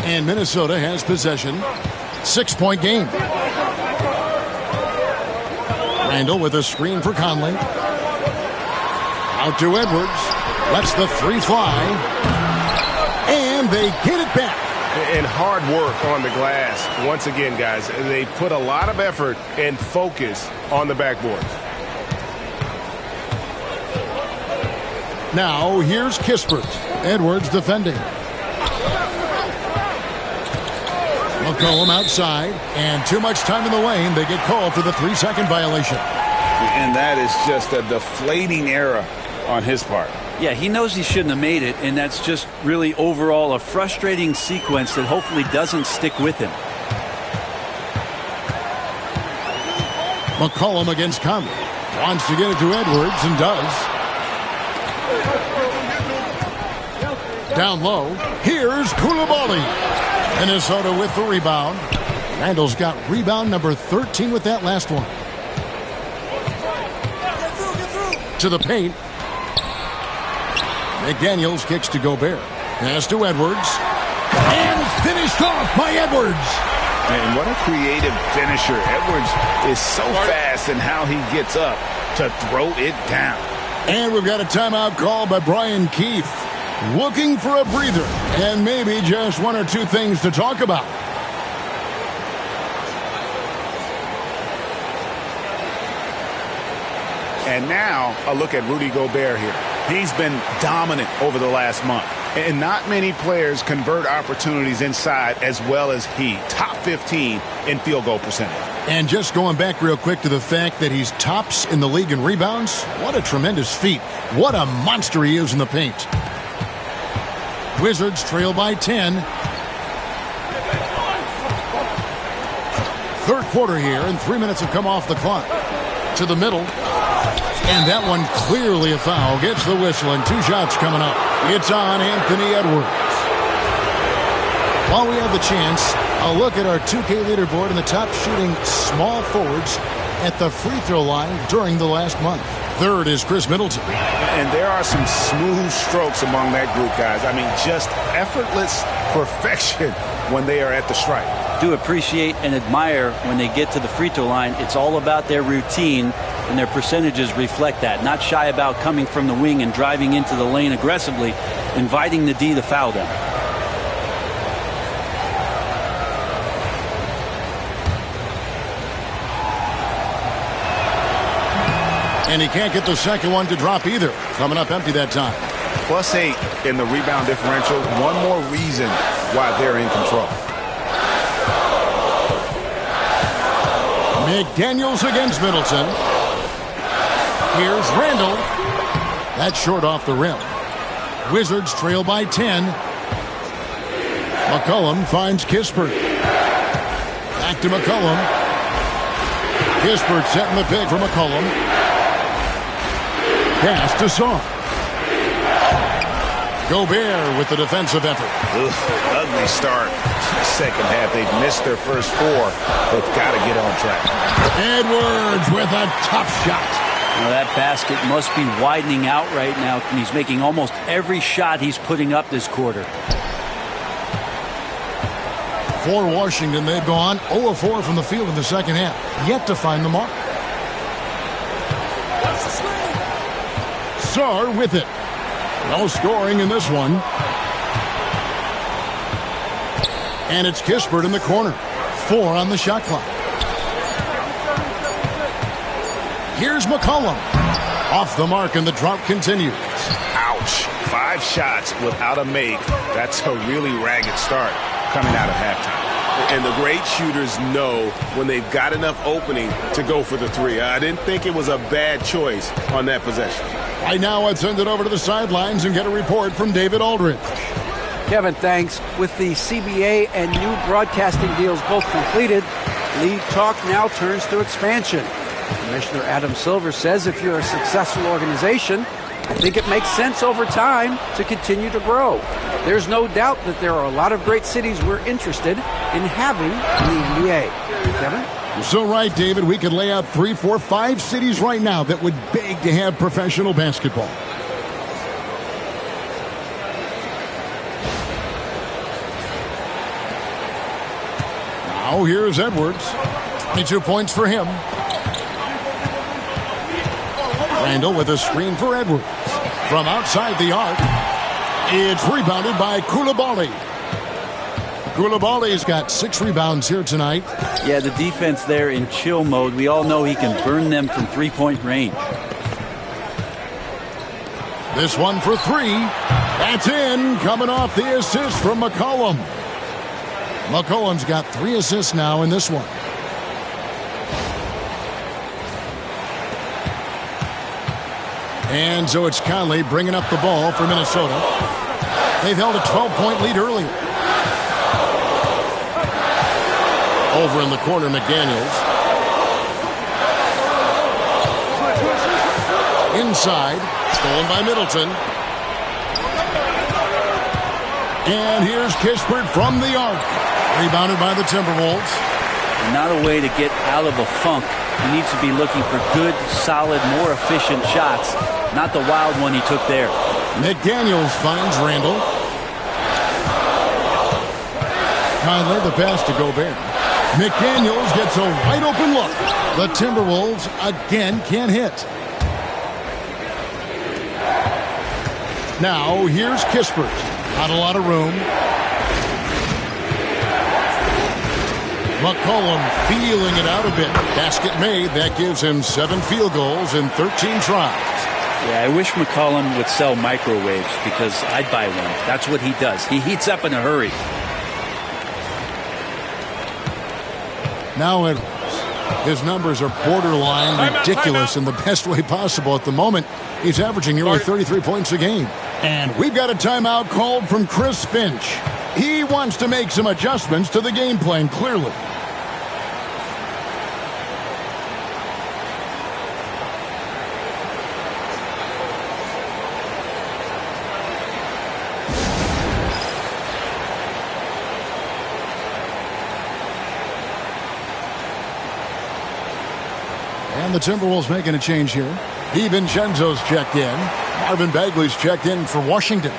And Minnesota has possession. 6-point game. Randle with a screen for Conley. Out to Edwards. Lets the 3 fly. And they get it back. And hard work on the glass. Once again, guys, they put a lot of effort and focus on the backboard. Now here's Kispert. Edwards defending. McCollum outside, and too much time in the lane. They get called for the 3-second violation. And that is just a deflating error on his part. Yeah, he knows he shouldn't have made it, and that's just really overall a frustrating sequence that hopefully doesn't stick with him. McCollum against Conley. Wants to get it to Edwards and does. Down low. Here's Koulibaly. Minnesota with the rebound. Randall's got rebound number 13 with that last one. To the paint. McDaniels kicks to Gobert. Pass to Edwards. And finished off by Edwards. And what a creative finisher. Edwards is so fast in how he gets up to throw it down. And we've got a timeout call by Brian Keefe. Looking for a breather and maybe just 1 or 2 things to talk about. And now a look at Rudy Gobert here. He's been dominant over the last month. And not many players convert opportunities inside as well as he. Top 15 in field goal percentage. And just going back real quick to the fact that he's tops in the league in rebounds. What a tremendous feat. What a monster he is in the paint. Wizards trail by 10. Third quarter here, and 3 minutes have come off the clock. To the middle. And that one clearly a foul. Gets the whistle, and 2 shots coming up. It's on Anthony Edwards. While we have the chance, a look at our 2K leaderboard and the top shooting small forwards at the free throw line during the last month. Third is Chris Middleton. And there are some smooth strokes among that group, guys. I mean, just effortless perfection when they are at the stripe. Do appreciate and admire when they get to the free throw line. It's all about their routine, and their percentages reflect that. Not shy about coming from the wing and driving into the lane aggressively, inviting the D to foul them. And he can't get the second one to drop either. Coming up empty that time. +8 in the rebound differential. One more reason why they're in control. McDaniels against Middleton. Here's Randle. That's short off the rim. Wizards trail by 10. McCollum finds Kispert. Back to McCollum. Kispert setting the pick for McCollum. Pass to Saw. Gobert with the defensive effort. Ugly start. Second half, they've missed their first 4. They've got to get on track. Edwards with a tough shot. Now that basket must be widening out right now, and he's making almost every shot he's putting up this quarter. For Washington, they've gone 0 of 4 from the field in the second half. Yet to find the mark. Sarr with it. No scoring in this one. And it's Kispert in the corner. 4 on the shot clock. Here's McCollum. Off the mark, and the drought continues. Ouch. 5 shots without a make. That's a really ragged start coming out of halftime. And the great shooters know when they've got enough opening to go for the 3. I didn't think it was a bad choice on that possession. Right now, I'd send it over to the sidelines and get a report from David Aldridge. Kevin, thanks. With the CBA and new broadcasting deals both completed, league talk now turns to expansion. Commissioner Adam Silver says if you're a successful organization, I think it makes sense over time to continue to grow. There's no doubt that there are a lot of great cities we're interested in having in the NBA. Kevin? You're so right, David. We could lay out 3, 4, 5 cities right now that would beg to have professional basketball. Now here's Edwards. 22 points for him. Randall with a screen for Edwards. From outside the arc, it's rebounded by Coulibaly. Coulibaly's got 6 rebounds here tonight. Yeah, the defense there in chill mode. We all know he can burn them from three-point range. This one for 3. That's in, coming off the assist from McCollum. McCollum's got 3 assists now in this one. And so it's Conley bringing up the ball for Minnesota. They've held a 12-point lead earlier. Over in the corner, McDaniels. Inside, stolen by Middleton. And here's Kispert from the arc. Rebounded by the Timberwolves. Not a way to get out of a funk. He needs to be looking for good, solid, more efficient shots. Not the wild one he took there. McDaniels finds Randall. Conley the pass to Gobert. McDaniels gets a wide open look. The Timberwolves again can't hit. Now here's Kispert. Not a lot of room. McCollum feeling it out a bit. Basket made. That gives him 7 field goals in 13 tries. Yeah, I wish McCollum would sell microwaves because I'd buy one. That's what he does. He heats up in a hurry. Now Edwards. His numbers are borderline ridiculous in the best way possible at the moment. He's averaging nearly 33 points a game. And we've got a timeout called from Chris Finch. He wants to make some adjustments to the game plan, clearly. And the Timberwolves making a change here. DiVincenzo's checked in. Marvin Bagley's checked in for Washington.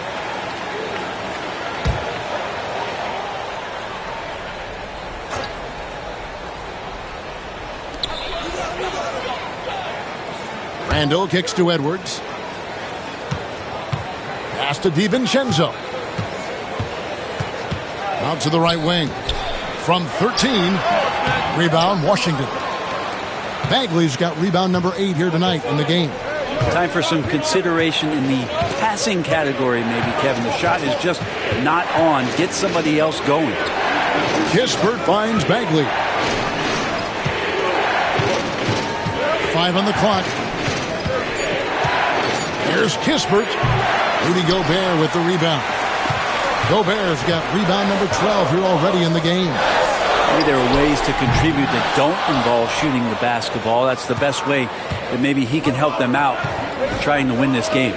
Randall kicks to Edwards. Pass to DiVincenzo. Out to the right wing. From 13. Rebound, Washington. Bagley's got rebound number 8 here tonight in the game. Time for some consideration in the passing category, maybe, Kevin. The shot is just not on. Get somebody else going. Kispert finds Bagley. 5 on the clock. Here's Kispert. Rudy Gobert with the rebound. Gobert's got rebound number 12 here already in the game. Maybe there are ways to contribute that don't involve shooting the basketball. That's the best way that maybe he can help them out. trying to win this game.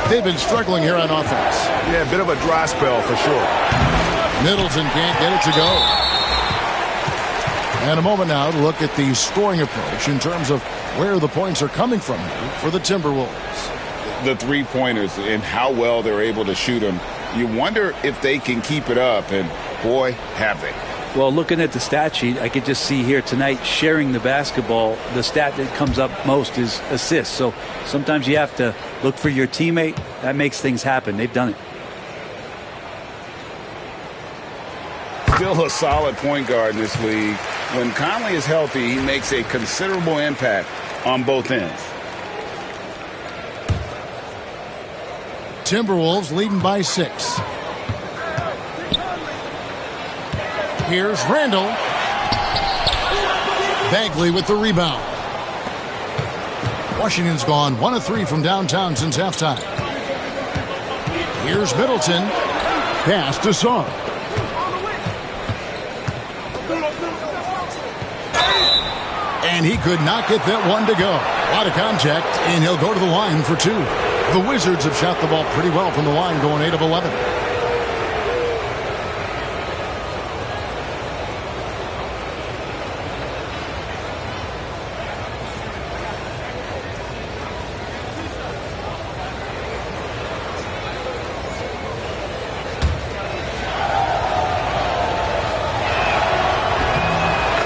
They've been struggling here on offense. Yeah, a bit of a dry spell for sure. Middleton can't get it to go. And a moment now to look at the scoring approach in terms of where the points are coming from for the Timberwolves. The three-pointers and how well they're able to shoot them. You wonder if they can keep it up, and boy, have they. Well, looking at the stat sheet, I could just see here tonight sharing the basketball. The stat that comes up most is assists. So sometimes you have to look for your teammate. That makes things happen. They've done it. Still a solid point guard in this league. When Conley is healthy, he makes a considerable impact on both ends. Timberwolves leading by 6. Here's Randall. Bagley with the rebound. Washington's gone 1 of 3 from downtown since halftime. Here's Middleton. Pass to Song. And he could not get that one to go. A lot of contact, and he'll go to the line for 2. The Wizards have shot the ball pretty well from the line, going 8 of 11.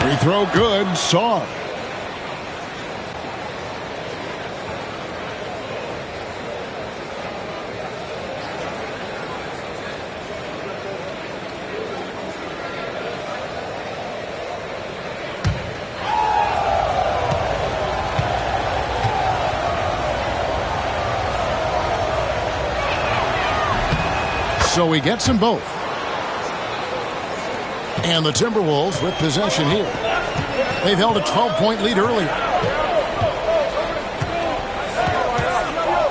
Free throw good. Saw. So he gets them both. And the Timberwolves with possession here. They've held a 12-point lead earlier.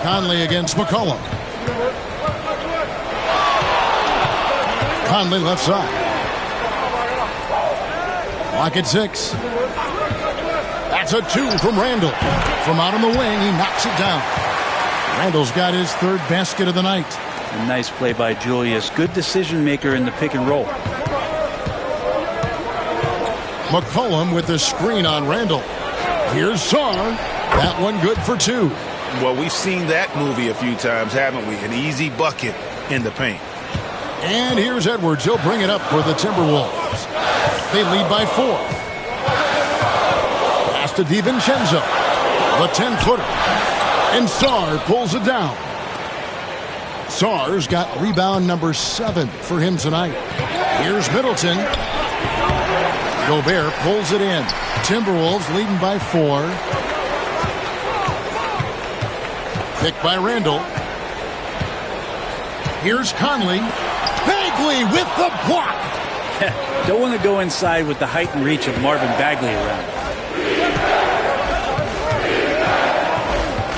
Conley against McCollum. Conley left side. Clock at 6. That's a 2 from Randall. From out on the wing, he knocks it down. Randall's got his 3rd basket of the night. A nice play by Julius. Good decision maker in the pick and roll. McCollum with the screen on Randall. Here's Song. That one good for 2. Well, we've seen that movie a few times, haven't we? An easy bucket in the paint. And here's Edwards. He'll bring it up for the Timberwolves. They lead by 4. Pass to DiVincenzo. The 10-footer. And Sarr pulls it down. Sarr's got rebound number 7 for him tonight. Here's Middleton. Gobert pulls it in. Timberwolves leading by 4. Picked by Randall. Here's Conley. Bagley with the block. Don't want to go inside with the height and reach of Marvin Bagley around.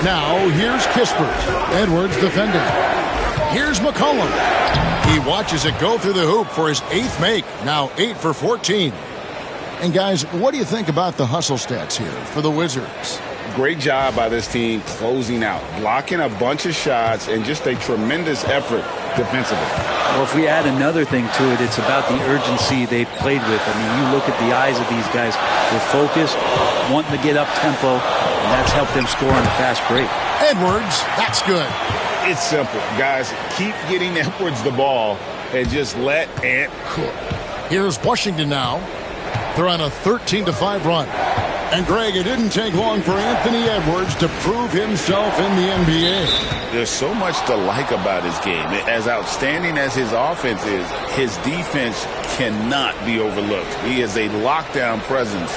Now here's Kispert. Edwards defending. Here's McCollum. He watches it go through the hoop for his 8th make. Now 8 for 14. And guys, what do you think about the hustle stats here for the Wizards? Great job by this team closing out, blocking a bunch of shots, and just a tremendous effort defensively. Well, if we add another thing to it, it's about the urgency they've played with. I mean, you look at the eyes of these guys. They're focused, wanting to get up tempo, and that's helped them score on a fast break. Edwards, that's good. It's simple. Guys, keep getting Edwards the ball and just let Ant cook. Here's Washington now. They're on a 13-5 run. And, Greg, it didn't take long for Anthony Edwards to prove himself in the NBA. There's so much to like about his game. As outstanding as his offense is, his defense cannot be overlooked. He is a lockdown presence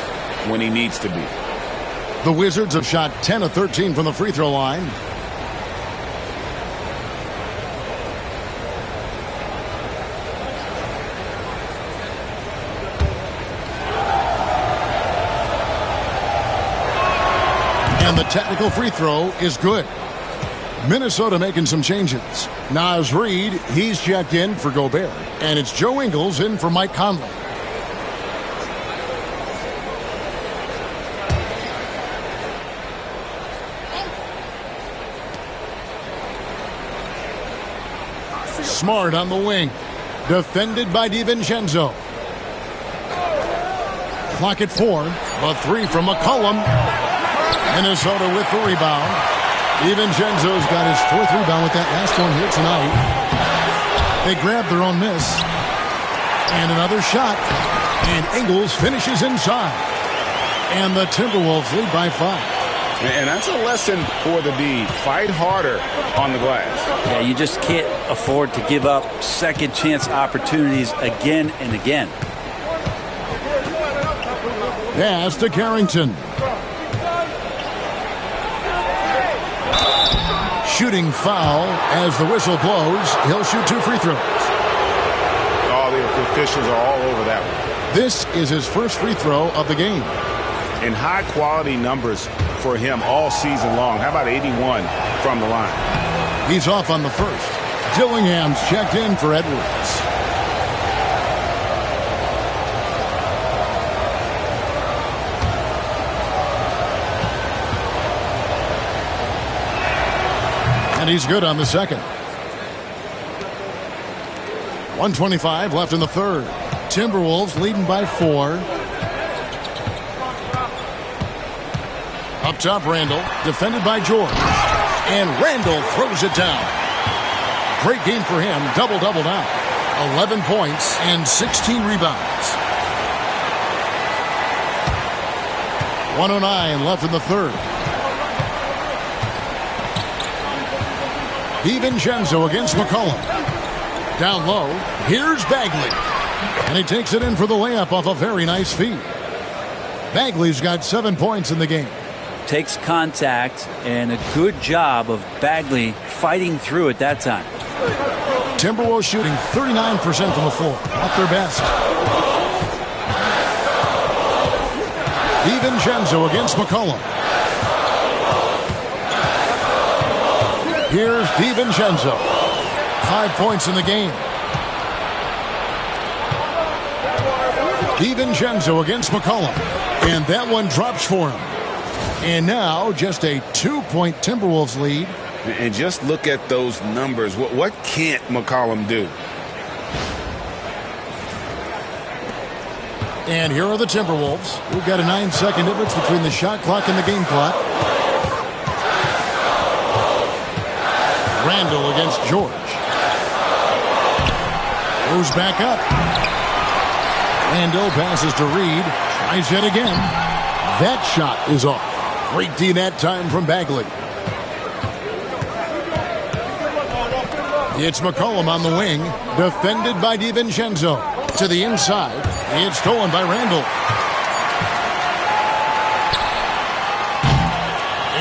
when he needs to be. The Wizards have shot 10 of 13 from the free throw line. And the technical free throw is good. Minnesota making some changes. Naz Reid, he's checked in for Gobert. And it's Joe Ingles in for Mike Conley. Smart on the wing. Defended by DiVincenzo. Clock at 4. A 3 from McCollum. Minnesota with the rebound. DiVincenzo's got his 4th rebound with that last one here tonight. They grab their own miss. And another shot. And Ingles finishes inside. And the Timberwolves lead by 5. And that's a lesson for the D. Fight harder on the glass. Yeah, you just can't afford to give up second chance opportunities again and again. Pass to Carrington. Shooting foul as the whistle blows. He'll shoot 2 free throws. Oh, the officials are all over that one. This is his first free throw of the game. And high-quality numbers for him all season long. How about 81 from the line? He's off on the first. Dillingham's checked in for Edwards. And he's good on the second. 1:25 left in the third. Timberwolves leading by 4. Up top, Randall, defended by George. And Randall throws it down. Great game for him, double-double now. 11 points and 16 rebounds. 1:09 left in the third. DiVincenzo against McCollum. Down low, here's Bagley. And he takes it in for the layup off a very nice feed. Bagley's got 7 points in the game. Takes contact, and a good job of Bagley fighting through at that time. Timberwolves shooting 39% from the floor. Not their best. DiVincenzo against McCollum. Here's DiVincenzo. 5 points in the game. DiVincenzo against McCollum. And that one drops for him. And now just a 2-point Timberwolves lead. And just look at those numbers. What can't McCollum do? And here are the Timberwolves. We've got a 9-second difference between the shot clock and the game clock. Randall against George. Goes back up. Randall passes to Reed. Tries it again. That shot is off. Great D that time from Bagley. It's McCollum on the wing. Defended by DiVincenzo. To the inside. It's stolen by Randall.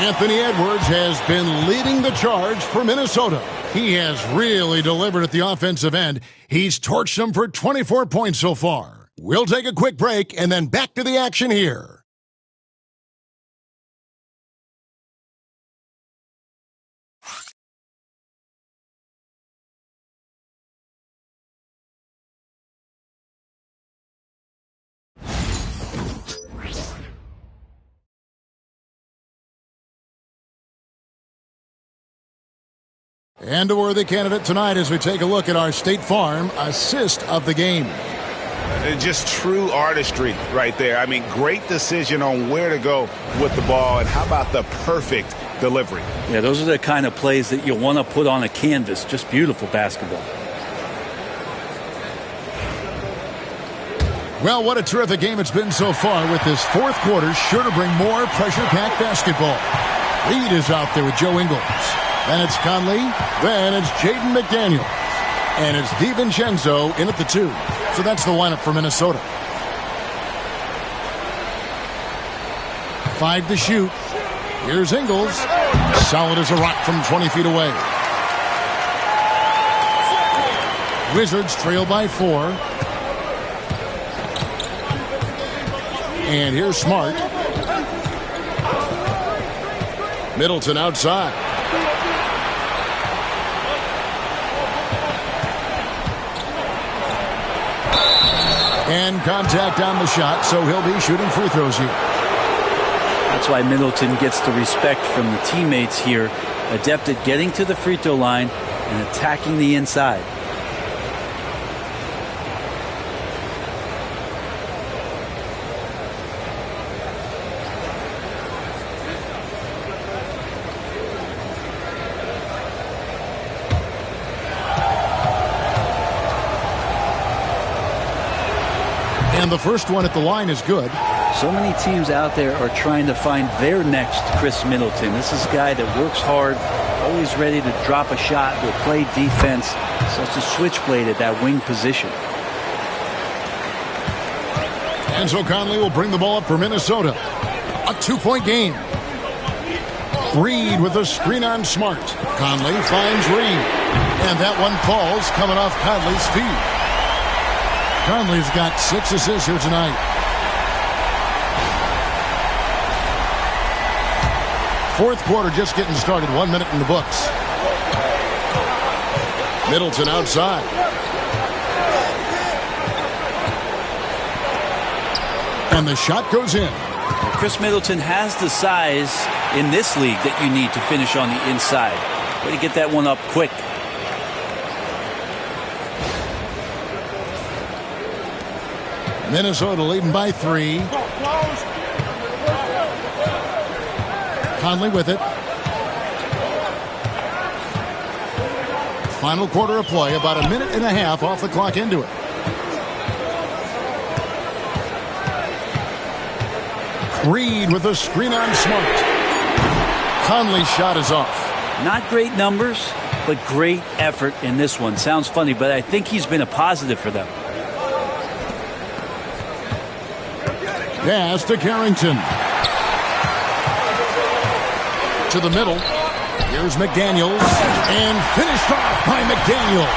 Anthony Edwards has been leading the charge for Minnesota. He has really delivered at the offensive end. He's torched them for 24 points so far. We'll take a quick break and then back to the action here. And a worthy candidate tonight as we take a look at our State Farm assist of the game. Just true artistry right there. I mean, great decision on where to go with the ball. And how about the perfect delivery? Yeah, those are the kind of plays that you want to put on a canvas. Just beautiful basketball. Well, what a terrific game it's been so far with this fourth quarter. Sure to bring more pressure-packed basketball. Reed is out there with Joe Ingles. Then it's Conley. Then it's Jaden McDaniels. And it's DiVincenzo in at the 2. So that's the lineup for Minnesota. 5 to shoot. Here's Ingles. Solid as a rock from 20 feet away. Wizards trail by 4. And here's Smart. Middleton outside. And contact on the shot, so he'll be shooting free throws here. That's why Middleton gets the respect from the teammates here. Adept at getting to the free throw line and attacking the inside. And the first one at the line is good. So many teams out there are trying to find their next Chris Middleton. This is a guy that works hard, always ready to drop a shot, will play defense, such a switchblade at that wing position. And so Conley will bring the ball up for Minnesota. A 2-point game. Reed with a screen on Smart. Conley finds Reed. And that one falls coming off Conley's feet. Conley's got 6 assists here tonight. Fourth quarter just getting started. 1 minute in the books. Middleton outside. And the shot goes in. Chris Middleton has the size in this league that you need to finish on the inside. Way to get that one up quick. Minnesota leading by 3. Conley with it. Final quarter of play, about a minute and a half off the clock into it. Reed with a screen on Smart. Conley's shot is off. Not great numbers, but great effort in this one. Sounds funny, but I think he's been a positive for them. Pass to Carrington. To the middle. Here's McDaniels. And finished off by McDaniel.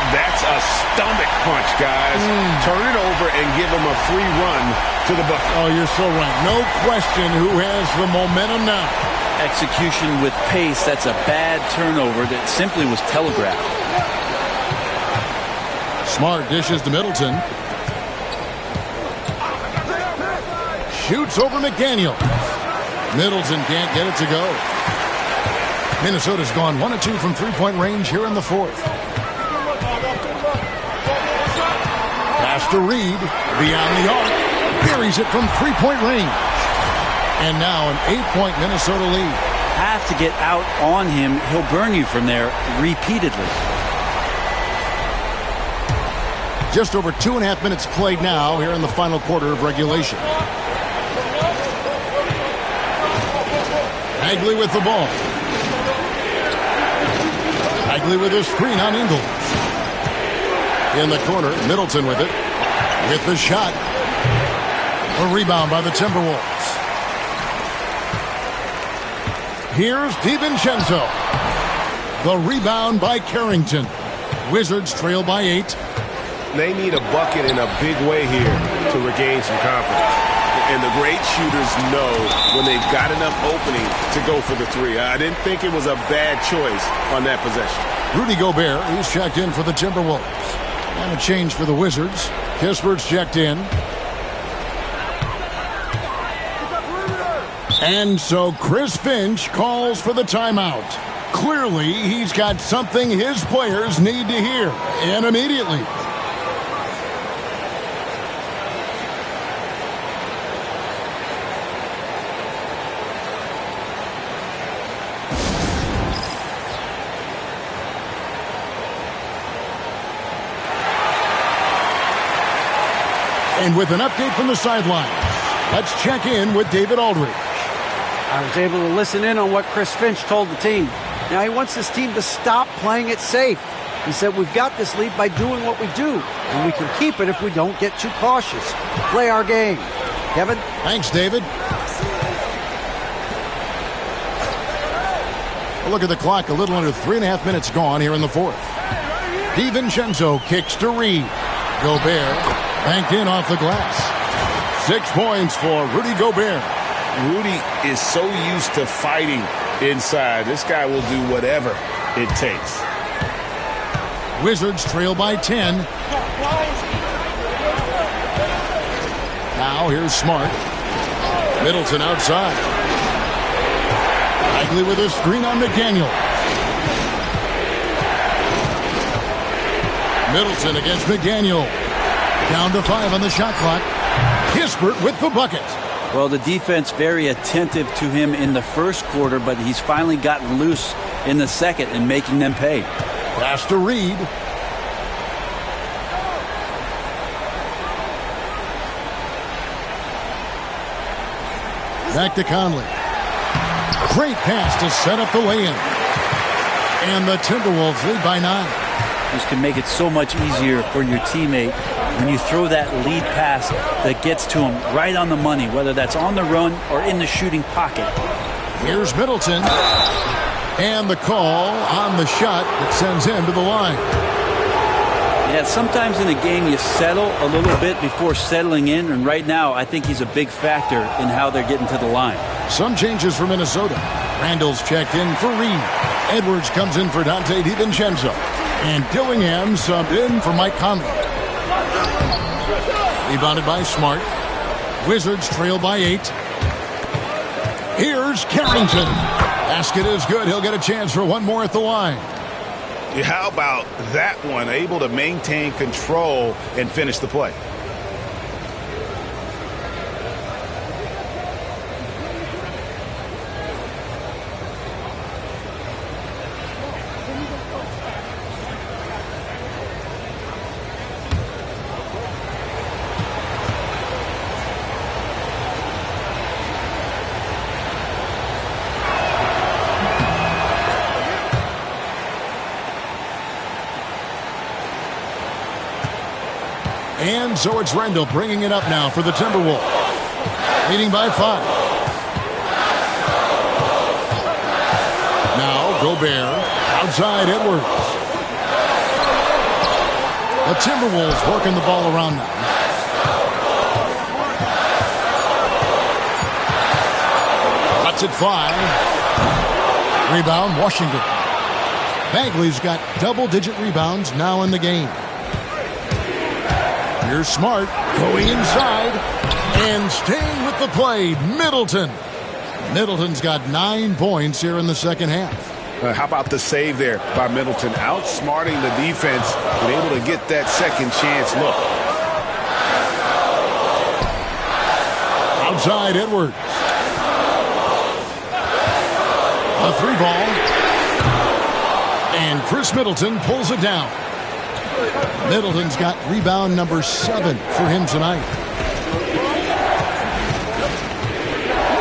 That's a stomach punch, guys. Turn it over and give him a free run to the bucket. Oh, you're so right. No question who has the momentum now. Execution with pace. That's a bad turnover that simply was telegraphed. Smart dishes to Middleton. Shoots over McDaniel. Middleton can't get it to go. Minnesota's gone 1 of 2 from three-point range here in the fourth. Pass to Reed. Beyond the arc. Buries it from three-point range. And now an 8-point Minnesota lead. Have to get out on him. He'll burn you from there repeatedly. Just over 2.5 minutes played now here in the final quarter of regulation. Bagley with the ball. Bagley with a screen on Ingles. In the corner, Middleton with it. With the shot. A rebound by the Timberwolves. Here's DiVincenzo. The rebound by Carrington. Wizards trail by 8. They need a bucket in a big way here to regain some confidence. And the great shooters know when they've got enough opening to go for the three. I didn't think it was a bad choice on that possession. Rudy Gobert, he's checked in for the Timberwolves. And a change for the Wizards. Kispert's checked in. And so Chris Finch calls for the timeout. Clearly, he's got something his players need to hear, and immediately. And with an update from the sideline, let's check in with David Aldridge. I was able to listen in on what Chris Finch told the team. Now he wants his team to stop playing it safe. He said, we've got this lead by doing what we do, and we can keep it if we don't get too cautious. Play our game. Kevin? Thanks, David. A look at the clock, a little under 3.5 minutes gone here in the fourth. DiVincenzo kicks to Reed. Gobert banked in off the glass. 6 points for Rudy Gobert. Rudy is so used to fighting inside. This guy will do whatever it takes. Wizards trail by 10. Now here's Smart. Middleton outside. Bagley with a screen on McDaniel. Middleton against McDaniel. Down to 5 on the shot clock. Kispert with the bucket. Well, the defense very attentive to him in the first quarter, but he's finally gotten loose in the second and making them pay. Pass to Reed. Back to Conley. Great pass to set up the lay-in. And the Timberwolves lead by 9. This can make it so much easier for your teammate when you throw that lead pass that gets to him right on the money, whether that's on the run or in the shooting pocket. Here's Middleton. And the call on the shot that sends him to the line. Yeah, sometimes in a game you settle a little bit before settling in, and right now I think he's a big factor in how they're getting to the line. Some changes for Minnesota. Randall's checked in for Reed. Edwards comes in for Dante DiVincenzo. And Dillingham subbed in for Mike Conley. Rebounded by Smart. Wizards trail by 8. Here's Carrington. Basket is good. He'll get a chance for one more at the line. How about that one? Able to maintain control and finish the play. And so it's Randall bringing it up now for the Timberwolves. Leading by 5. Now Gobert outside Edwards. The Timberwolves working the ball around now. Cuts it 5. Rebound Washington. Bagley's got double-digit rebounds now in the game. Here's Smart going inside and staying with the play. Middleton. Middleton's got 9 points here in the second half. How about the save there by Middleton? Outsmarting the defense and able to get that second chance look. Outside Edwards. A 3-ball. And Chris Middleton pulls it down. Middleton's got rebound number 7 for him tonight.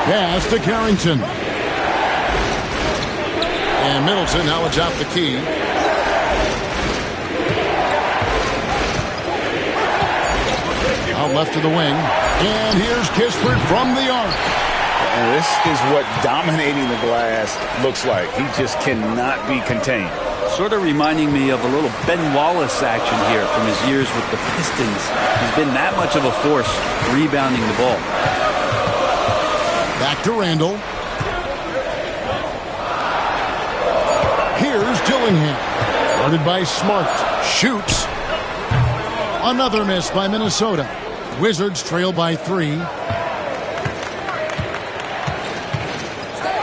Pass to Carrington. And Middleton now atop the key. Out left to the wing. And here's Kispert from the arc. And this is what dominating the glass looks like. He just cannot be contained. Sort of reminding me of a little Ben Wallace action here from his years with the Pistons. He's been that much of a force rebounding the ball. Back to Randall. Here's Dillingham. Guarded by Smart. Shoots. Another miss by Minnesota. Wizards trail by 3.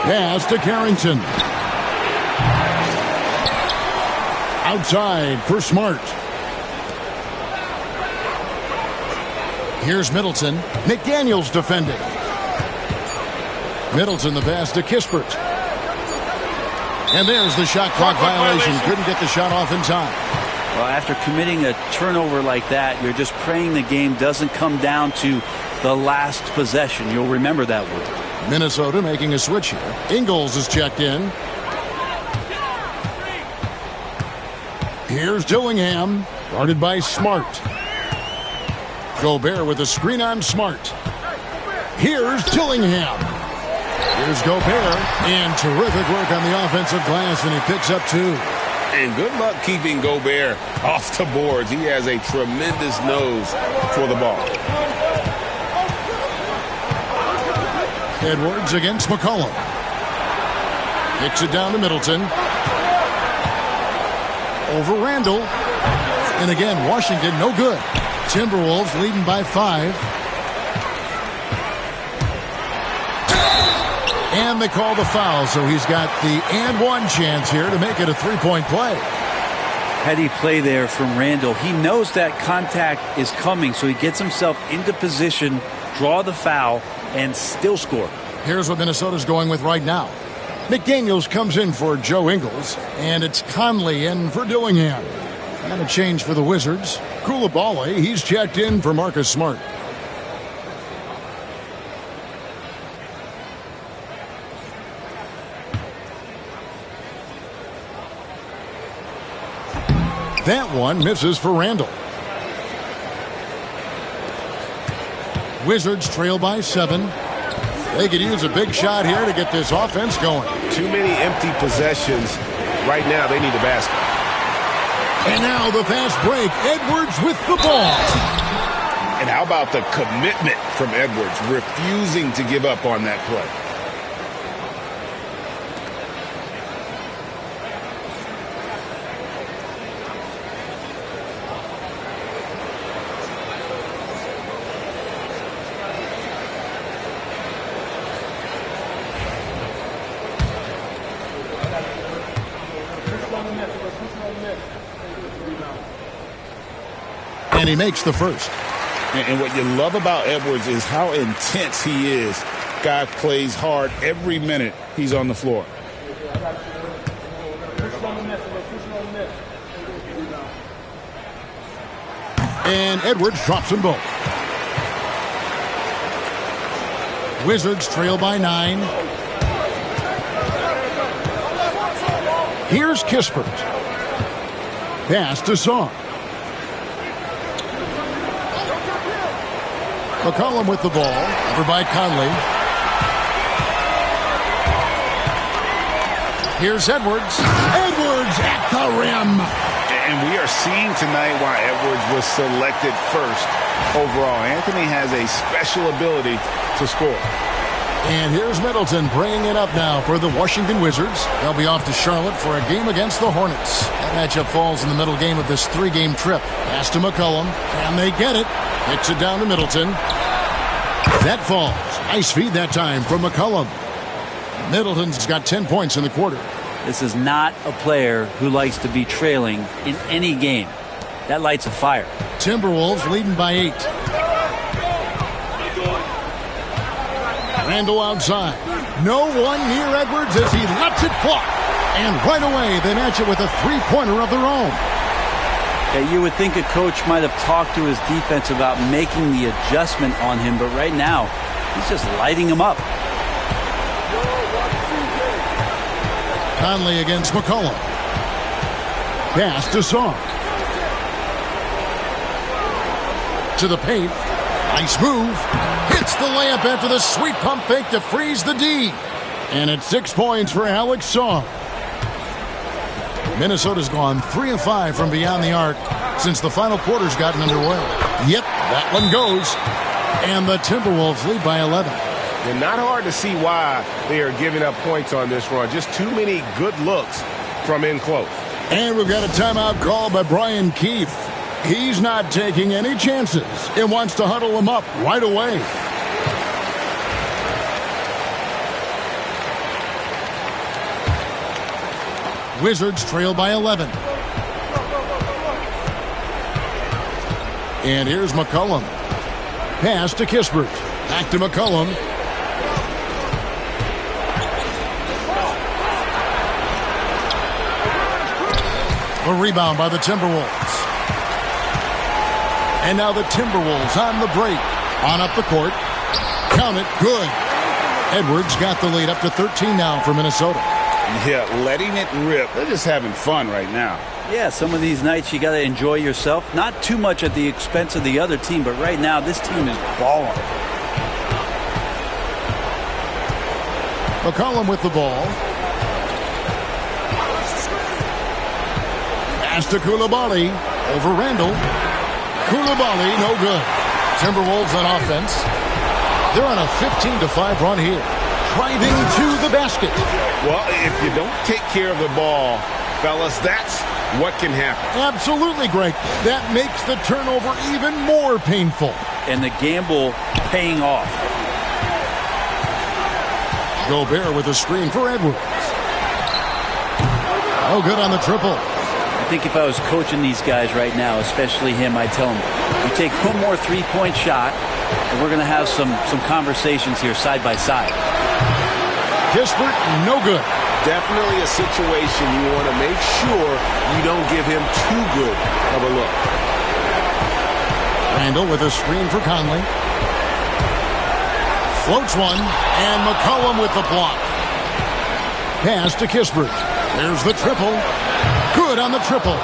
Pass to Carrington. Outside for Smart. Here's Middleton. McDaniel's defending. Middleton the pass to Kispert. And there's the shot clock violation. Couldn't get the shot off in time. Well, after committing a turnover like that, you're just praying the game doesn't come down to the last possession. You'll remember that one. Minnesota making a switch here. Ingles is checked in. Here's Dillingham, guarded by Smart. Gobert with a screen on Smart. Here's Dillingham. Here's Gobert, and terrific work on the offensive glass, and he picks up 2. And good luck keeping Gobert off the boards. He has a tremendous nose for the ball. Edwards against McCollum. Kicks it down to Middleton. Over Randall. And again, Washington, no good. Timberwolves leading by 5. And they call the foul, so he's got the and one chance here to make it a 3-point play. Heady play there from Randall. He knows that contact is coming, so he gets himself into position, draw the foul, and still score. Here's what Minnesota's going with right now. McDaniels comes in for Joe Ingles, and it's Conley in for Dillingham. And a change for the Wizards. Koulibaly, he's checked in for Marcus Smart. That one misses for Randall. Wizards trail by 7. They could use a big shot here to get this offense going. Too many empty possessions. Right now, they need a basket. And now the fast break. Edwards with the ball. And how about the commitment from Edwards, refusing to give up on that play? And he makes the first. And what you love about Edwards is how intense he is. Guy plays hard every minute he's on the floor. And Edwards drops them both. Wizards trail by 9. Here's Kispert. Pass to Song. McCollum with the ball. Over by Conley. Here's Edwards. Edwards at the rim. And we are seeing tonight why Edwards was selected first overall. Anthony has a special ability to score. And here's Middleton bringing it up now for the Washington Wizards. They'll be off to Charlotte for a game against the Hornets. That matchup falls in the middle game of this 3-game trip. Pass to McCollum. Can they get it? Hits it down to Middleton. That falls. Nice feed that time from McCollum. Middleton's got 10 points in the quarter. This is not a player who likes to be trailing in any game. That lights a fire. Timberwolves leading by 8. Randall outside. No one near Edwards as he lets it fly. And right away they match it with a 3-pointer of their own. Okay, you would think a coach might have talked to his defense about making the adjustment on him, but right now he's just lighting him up. Conley against McCollum. Pass to Song. To the paint. Nice move. Hits the layup after the sweet pump fake to freeze the D. And it's 6 points for Alex Song. Minnesota's gone 3 of 5 from beyond the arc since the final quarter's gotten underway. Yep, that one goes. And the Timberwolves lead by 11. And not hard to see why they are giving up points on this run. Just too many good looks from in close. And we've got a timeout called by Brian Keefe. He's not taking any chances. He wants to huddle him up right away. Wizards trail by 11. And here's McCollum. Pass to Kispert. Back to McCollum. A rebound by the Timberwolves. And now the Timberwolves on the break. On up the court. Count it. Good. Edwards got the lead up to 13 now for Minnesota. Yeah, letting it rip. They're just having fun right now. Yeah, some of these nights you got to enjoy yourself. Not too much at the expense of the other team, but right now this team is balling. McCollum with the ball. Pass to Koulibaly. Over Randall. Koulibaly, no good. Timberwolves on offense. They're on a 15-5 run here. Driving to the basket. Well, if you don't take care of the ball, fellas, that's what can happen. Absolutely, Greg. That makes the turnover even more painful. And the gamble paying off. Gobert with a screen for Edwards. Oh, good on the triple. I think if I was coaching these guys right now, especially him, I'd tell him, you take one more three-point shot, and we're going to have some conversations here side by side. Kispert, no good. Definitely a situation you want to make sure you don't give him too good of a look. Randall with a screen for Conley. Floats one, and McCollum with the block. Pass to Kispert. There's the triple. Good on the triple.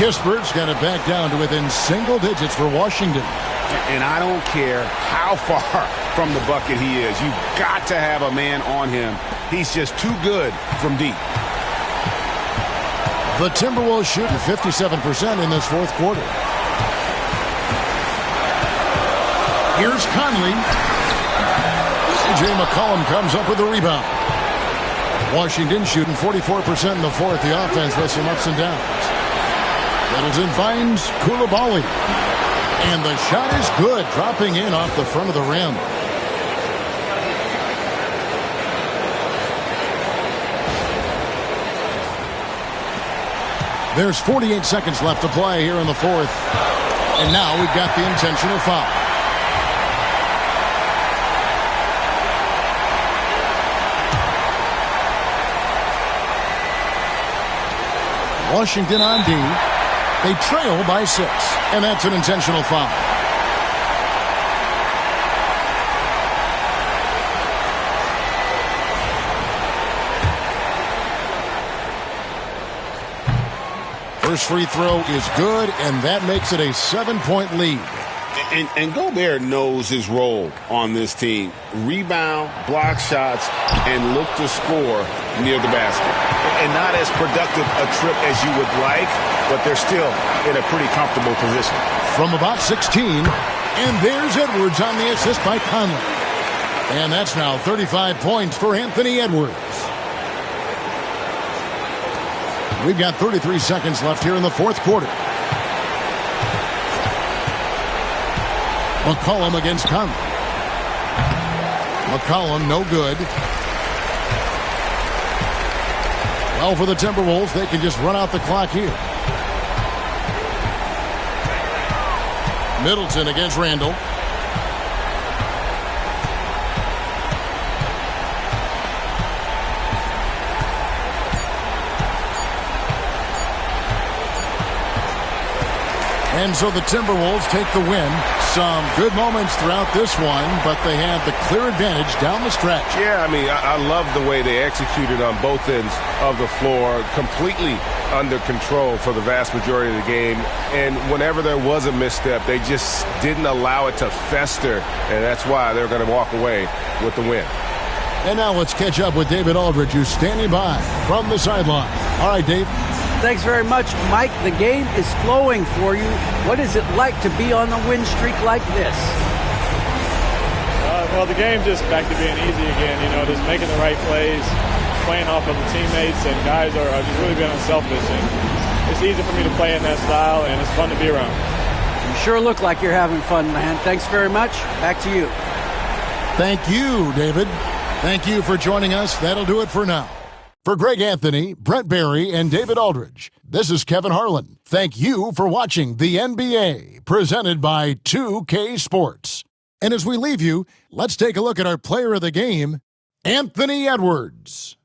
Kispert's got it back down to within single digits for Washington. And I don't care how far from the bucket he is. You've got to have a man on him. He's just too good from deep. The Timberwolves shoot 57% in this fourth quarter. Here's Conley. C.J. McCollum comes up with the rebound. Washington shooting 44% in the fourth. The offense with some ups and downs. Middleton finds Koulibaly. And the shot is good, dropping in off the front of the rim. There's 48 seconds left to play here in the fourth. And now we've got the intentional foul. Washington on D. They trail by 6, and that's an intentional foul. First free throw is good, and that makes it a 7-point lead. And Gobert knows his role on this team. Rebound, block shots, and look to score near the basket. And not as productive a trip as you would like, but they're still in a pretty comfortable position. From about 16, and there's Edwards on the assist by Conley. And that's now 35 points for Anthony Edwards. We've got 33 seconds left here in the fourth quarter. McCollum against Conley. McCollum, no good. Well, for the Timberwolves, they can just run out the clock here. Middleton against Randall. And so the Timberwolves take the win. Some good moments throughout this one, but they have the clear advantage down the stretch. Yeah, I mean, I love the way they executed on both ends of the floor, completely under control for the vast majority of the game. And whenever there was a misstep, they just didn't allow it to fester, and that's why they're going to walk away with the win. And now let's catch up with David Aldridge, who's standing by from the sideline. All right, Dave. Thanks very much, Mike. The game is flowing for you. What is it like to be on the win streak like this? Well, the game just back to being easy again. You know, just making the right plays, playing off of the teammates, and guys are just really being unselfish. And it's easy for me to play in that style, and it's fun to be around. You sure look like you're having fun, man. Thanks very much. Back to you. Thank you, David. Thank you for joining us. That'll do it for now. For Greg Anthony, Brent Barry, and David Aldridge, this is Kevin Harlan. Thank you for watching the NBA, presented by 2K Sports. And as we leave you, let's take a look at our player of the game, Anthony Edwards.